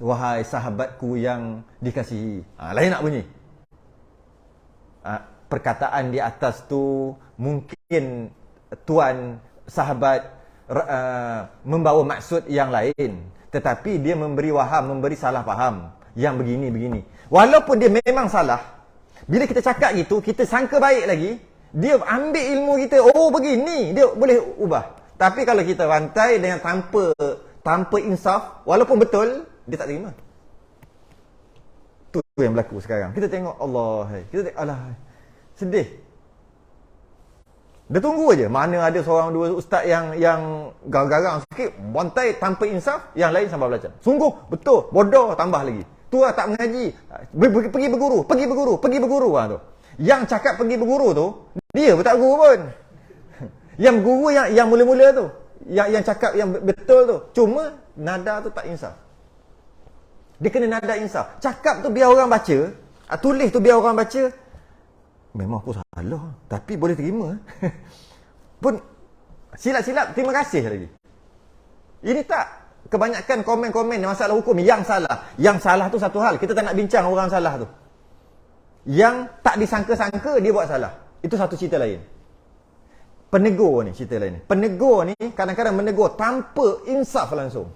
Wahai sahabatku yang dikasihi. Lain nak bunyi. Perkataan di atas tu, mungkin tuan sahabat membawa maksud yang lain. Tetapi dia memberi waham, memberi salah faham. Yang begini. Walaupun dia memang salah, bila kita cakap gitu, kita sangka baik lagi, dia ambil ilmu kita, begini, dia boleh ubah. Tapi kalau kita rantai dengan tanpa insaf, walaupun betul, dia tak terima. Tu yang berlaku sekarang. Kita tengok Allah, sedih. Dia tunggu aja. Mana ada seorang dua ustaz yang garang-garang sikit, bantai tanpa insaf, yang lain sambal belacan. Sungguh, betul, bodoh, tambah lagi. Tu lah tak mengaji. Pergi berguru. Tu. Yang cakap pergi berguru tu, dia pun tak guru pun. Yang guru yang mula-mula tu, yang cakap yang betul tu, cuma nada tu tak insaf. Dia kena nada insaf. Cakap tu biar orang baca, tulis tu biar orang baca. memang aku salah, tapi boleh terima. Pun silap-silap terima kasih lagi. Ini tak kebanyakan komen-komen masalah hukum yang salah. Yang salah tu satu hal, kita tak nak bincang orang salah tu. Yang tak disangka-sangka dia buat salah, itu satu cerita lain. Penegur ni cerita lain. Penegur ni kadang-kadang menegur tanpa insaf langsung.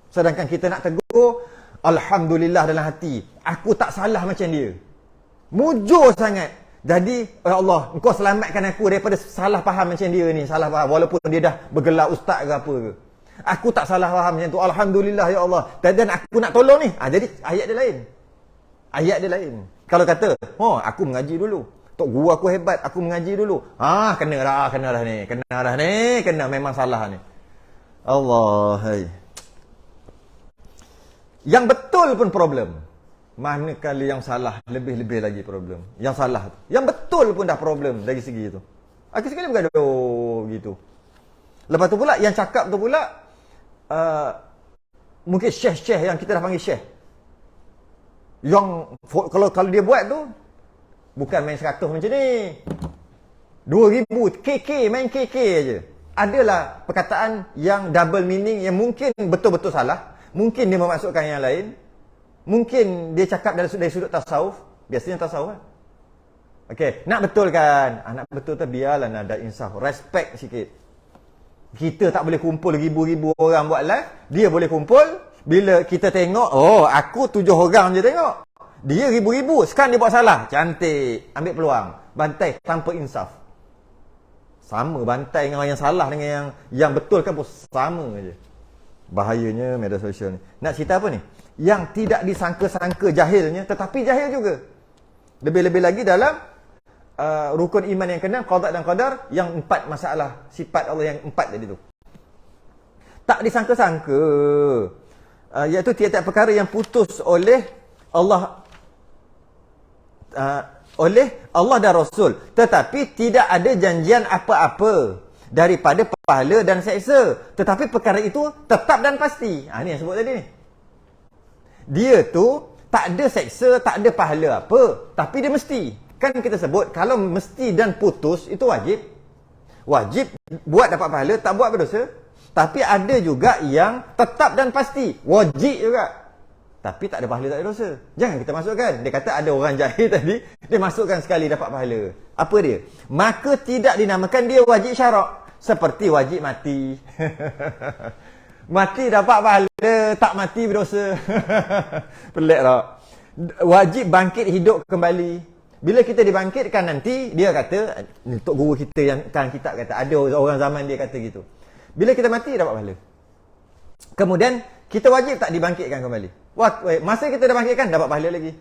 Sedangkan kita nak tegur, alhamdulillah dalam hati, aku tak salah macam dia. Mujur sangat. Jadi, ya Allah, engkau selamatkan aku daripada salah faham macam dia ni, salah faham walaupun dia dah bergelar ustaz ke apa ke. Aku tak salah faham macam tu. Alhamdulillah ya Allah. Dan aku nak tolong ni. Jadi ayat dia lain. Ayat dia lain. Kalau kata, "Oh, aku mengaji dulu. Tok guru aku hebat, aku mengaji dulu." Kena dah ni. Kena memang salah ni. Allah, hai. Yang betul pun problem. Manakala yang salah lebih-lebih lagi problem. Yang salah tu. Yang betul pun dah problem dari segi itu. Akhir sekali bergaduh gitu. Lepas tu pula yang cakap tu pula mungkin syekh-syekh yang kita dah panggil syekh. Yang kalau dia buat tu bukan main 100 macam ni. 2000 KK, main KK aje. Adalah perkataan yang double meaning yang mungkin betul-betul salah. Mungkin dia memasukkan yang lain. Mungkin dia cakap dari sudut tasawuf. Biasanya tasawuf kan. Okey, nak betulkan. Nak betul tu biarlah ada insaf. Respect sikit. Kita tak boleh kumpul ribu-ribu orang buat live. Dia boleh kumpul. Bila kita tengok, oh aku 7 orang je tengok. Dia ribu-ribu. Sekarang dia buat salah. Cantik. Ambil peluang. Bantai tanpa insaf. Sama bantai dengan orang yang salah dengan yang betul kan pun sama je. Bahayanya media sosial ni. Nak cerita apa ni? Yang tidak disangka-sangka jahilnya, tetapi jahil juga. Lebih-lebih lagi dalam rukun iman yang kena, qada dan qadar, yang 4 masalah sifat Allah yang 4 tadi tu. Tak disangka-sangka, iaitu tiap-tiap perkara yang putus oleh Allah dan Rasul, tetapi tidak ada janjian apa-apa daripada pahala dan seksa, tetapi perkara itu tetap dan pasti. Ni yang sebut tadi ni. Dia tu tak ada seksa, tak ada pahala apa, tapi dia mesti. Kan kita sebut kalau mesti dan putus itu wajib. Wajib buat dapat pahala, tak buat berdosa. Tapi ada juga yang tetap dan pasti, wajib juga. Tapi tak ada pahala, tak ada dosa. Jangan kita masukkan. Dia kata ada orang jahil tadi, dia masukkan sekali dapat pahala. Apa dia? Maka tidak dinamakan dia wajib syarak. Seperti wajib mati. Mati dapat pahala, tak mati berdosa. Pelik tak? Wajib bangkit hidup kembali. Bila kita dibangkitkan nanti, dia kata, untuk guru kita yang kan kita kata, ada orang zaman dia kata gitu. Bila kita mati, dapat pahala. Kemudian, kita wajib tak dibangkitkan kembali. Masa kita dah bangkitkan, dapat pahala lagi.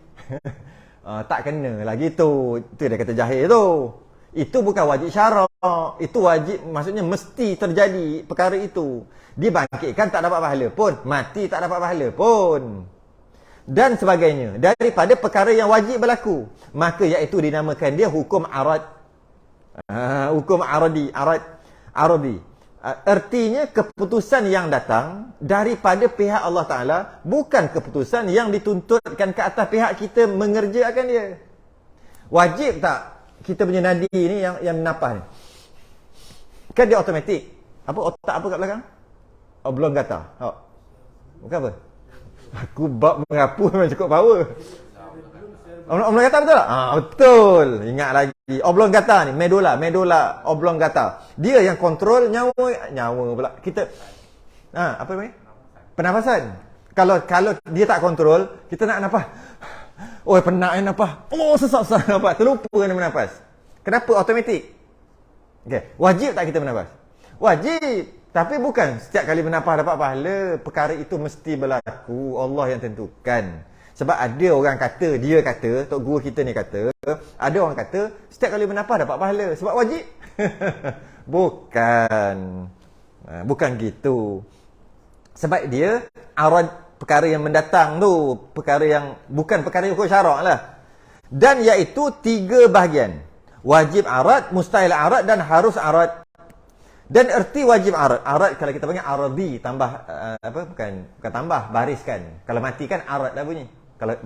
Tak kena lagi tu. Itu dia kata jahil tu. Itu bukan wajib syarak. Itu wajib, maksudnya mesti terjadi perkara itu. Dibangkitkan tak dapat pahala pun. Mati tak dapat pahala pun. Dan sebagainya. Daripada perkara yang wajib berlaku. Maka iaitu dinamakan dia hukum arad. Hukum aradi. Aradi. Artinya keputusan yang datang daripada pihak Allah Ta'ala. Bukan keputusan yang dituntutkan ke atas pihak kita mengerjakan dia. Wajib tak kita punya nadi ni yang menapah ni? Kan dia automatik. Apa otak apa kat belakang? Oblong gatal. Bukan apa? Aku bab mengapu memang cukup power. Oblong gatal betul tak? Betul. Ingat lagi. Oblong gatal ni, medulla oblong gatal. Dia yang kontrol nyawa pula. Kita apa namanya? Pernafasan. Kalau dia tak kontrol, kita nak nafas. Oh, penat nafas. Oh, sesak-sesak nafas. Terlupa kena bernafas. Kenapa automatik? Okey, wajib tak kita bernafas? Wajib. Tapi bukan setiap kali bernafas dapat pahala. Perkara itu mesti berlaku. Allah yang tentukan. Sebab ada orang kata, dia kata, tok guru kita ni kata, ada orang kata setiap kali bernafas dapat pahala. Sebab wajib. Bukan. Bukan gitu. Sebab dia arad perkara yang mendatang tu, perkara yang bukan perkara hukum syarak lah. Dan iaitu 3 bahagian. Wajib arad, mustahil arad dan harus arad. Dan erti wajib arad. Arad kalau kita panggil aradi, tambah bukan tambah, bariskan. Kalau mati kan arad dah bunyi. Kalau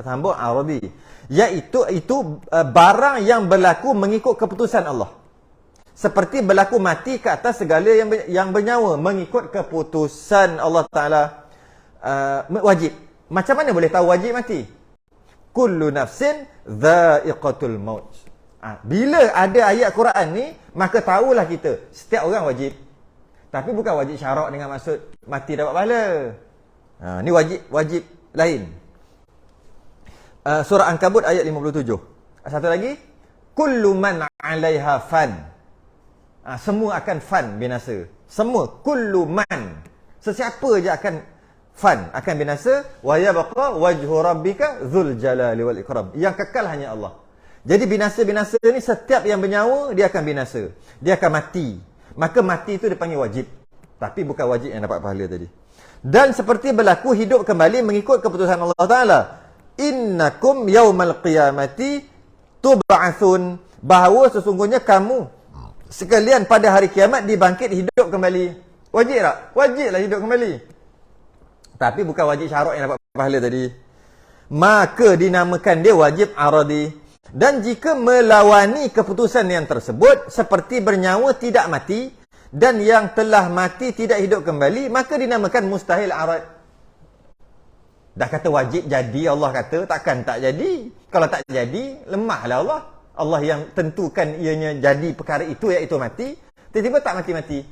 sambung aradi, iaitu barang yang berlaku mengikut keputusan Allah. Seperti berlaku mati ke atas segala yang bernyawa mengikut keputusan Allah Taala. Wajib. Macam mana boleh tahu wajib mati? Kullu nafsin dha'iqatul maut. Bila ada ayat Quran ni, maka tahulah kita setiap orang wajib. Tapi bukan wajib syarak dengan maksud mati dapat pahala. Ni wajib lain. Surah Ankabut ayat 57. Satu lagi, kullu man 'alaiha fan. Semua akan fan, binasa. Semua, kullu man. Sesiapa je akan fan, akan binasa. Wa yabqa wajhu rabbika dzul jalali wal ikram. Yang kekal hanya Allah. Jadi binasa-binasa ni setiap yang bernyawa dia akan binasa. Dia akan mati. Maka mati itu dipanggil wajib. Tapi bukan wajib yang dapat pahala tadi. Dan seperti berlaku hidup kembali mengikut keputusan Allah Taala. Innakum yaumal qiyamati tub'atsun. Bahawa sesungguhnya kamu sekalian pada hari kiamat dibangkit hidup kembali. Wajib tak? Wajiblah hidup kembali. Tapi bukan wajib syarak yang dapat pahala tadi. Maka dinamakan dia wajib aradi. Dan jika melawani keputusan yang tersebut, seperti bernyawa tidak mati, dan yang telah mati tidak hidup kembali, maka dinamakan mustahil arad. Dah kata wajib jadi, Allah kata takkan tak jadi. Kalau tak jadi, lemahlah Allah. Allah yang tentukan ianya jadi perkara itu, iaitu mati. Tiba-tiba tak mati-mati.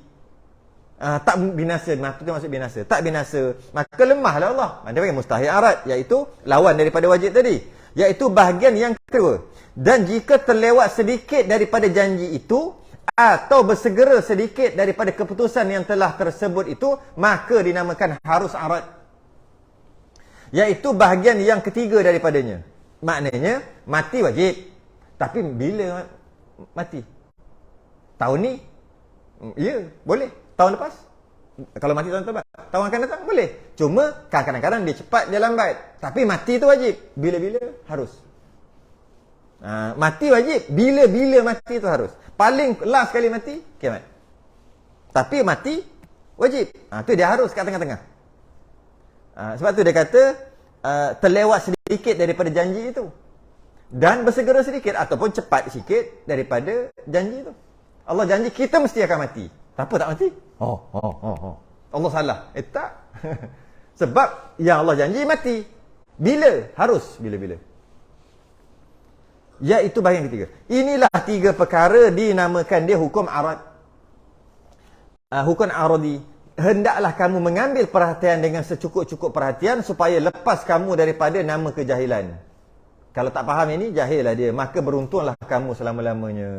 Tak binasa. Mati itu maksud binasa. Tak binasa. Maka lemahlah Allah. Dia panggil mustahil arad. Iaitu lawan daripada wajib tadi. Iaitu bahagian yang kedua. Dan jika terlewat sedikit daripada janji itu, atau bersegera sedikit daripada keputusan yang telah tersebut itu, maka dinamakan harus arad. Iaitu bahagian yang ketiga daripadanya. Maknanya, mati wajib. Tapi bila mati? Tahun ni? Ya, boleh. Tahun lepas? Kalau mati tahun lepas. Tahun akan datang? Boleh. Cuma kadang-kadang dia cepat, dia lambat. Tapi mati tu wajib. Bila-bila harus. Mati wajib. Bila-bila mati tu harus. Paling last kali mati, kiamat. Tapi mati wajib. Tu dia harus kat tengah-tengah. Sebab tu dia kata terlewat sedikit daripada janji itu. Dan bersegera sedikit ataupun cepat sikit daripada janji itu. Allah janji kita mesti akan mati. Apa tak mati? Allah salah. Tak. Sebab yang Allah janji mati. Bila? Harus bila-bila. Iaitu bahagian ketiga. Inilah tiga perkara dinamakan dia hukum arad. Hukum aradi. Hendaklah kamu mengambil perhatian dengan secukup-cukup perhatian supaya lepas kamu daripada nama kejahilan. Kalau tak faham ini, jahillah dia. Maka beruntunglah kamu selama-lamanya.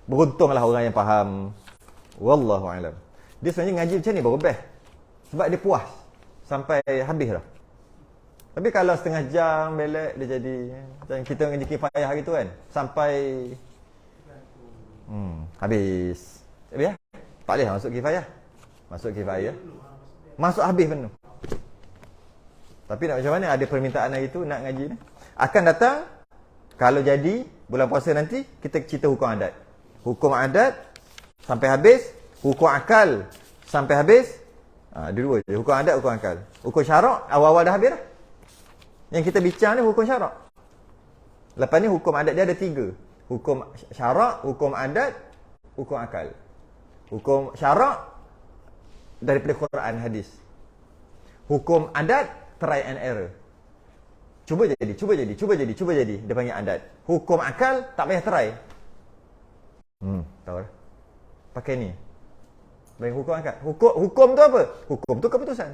Beruntunglah orang yang faham. Wallahu a'lam. Dia sebenarnya ngaji macam ni baru best. Sebab dia puas. Sampai habis dah. Tapi kalau setengah jam belak, dia jadi macam kita ngaji kifayah gitu kan. Sampai habis. Habis ya? Tak boleh masuk kifayah. Masuk kifayah. Masuk habis penuh. Tapi nak macam mana? Ada permintaan hari tu nak ngaji ni. Akan datang, kalau jadi bulan puasa nanti, kita cerita hukum adat. Hukum adat sampai habis, hukum akal sampai habis. Dua je, hukum adat, hukum akal. Hukum syarak awal-awal dah habis dah. Yang kita bincang ni hukum syarak. Lepas ni hukum adat dia ada 3. Hukum syarak, hukum adat, hukum akal. Hukum syarak daripada Quran, hadis. Hukum adat, try and error. Cuba jadi. Dia panggil adat. Hukum akal, tak payah try. Tahu dah. Pakai ni. Bagi hukum akal. Hukum tu apa? Hukum tu keputusan.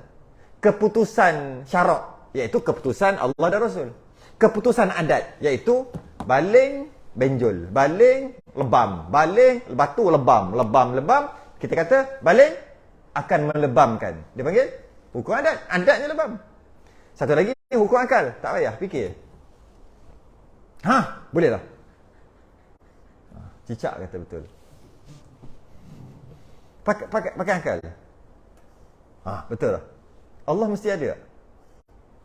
Keputusan syarak, iaitu keputusan Allah dan Rasul. Keputusan adat, iaitu baling, benjol. Baling, lebam. Baling, batu, lebam. Lebam. Kita kata, baling akan melebamkan. Dia panggil hukum adat. Adatnya lebam. Satu lagi, hukum akal. Tak payah fikir. Boleh tak? Cicak kata betul. Pakai akal. Betul tak? Allah mesti ada tak?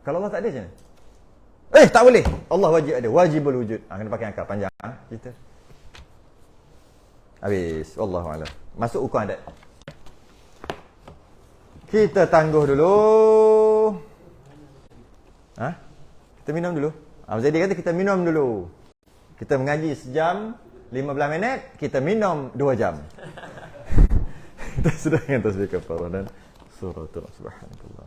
Kalau Allah tak ada macam mana? Tak boleh. Allah wajib ada. Wajibul wujud. Kena pakai akal. Panjang cerita. Habis. Wallahualam. Masuk hukum adat. Kita tangguh dulu. Ha? Kita minum dulu. Zaidi kata kita minum dulu. Kita mengaji sejam 15 minit, kita minum 2 jam. Kita sudah dengan tasbih kafarah dan suratul subhanakallah.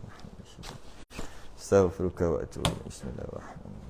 Astaghfiruka wa atubu ilaik. Bismillahirrahmanirrahim.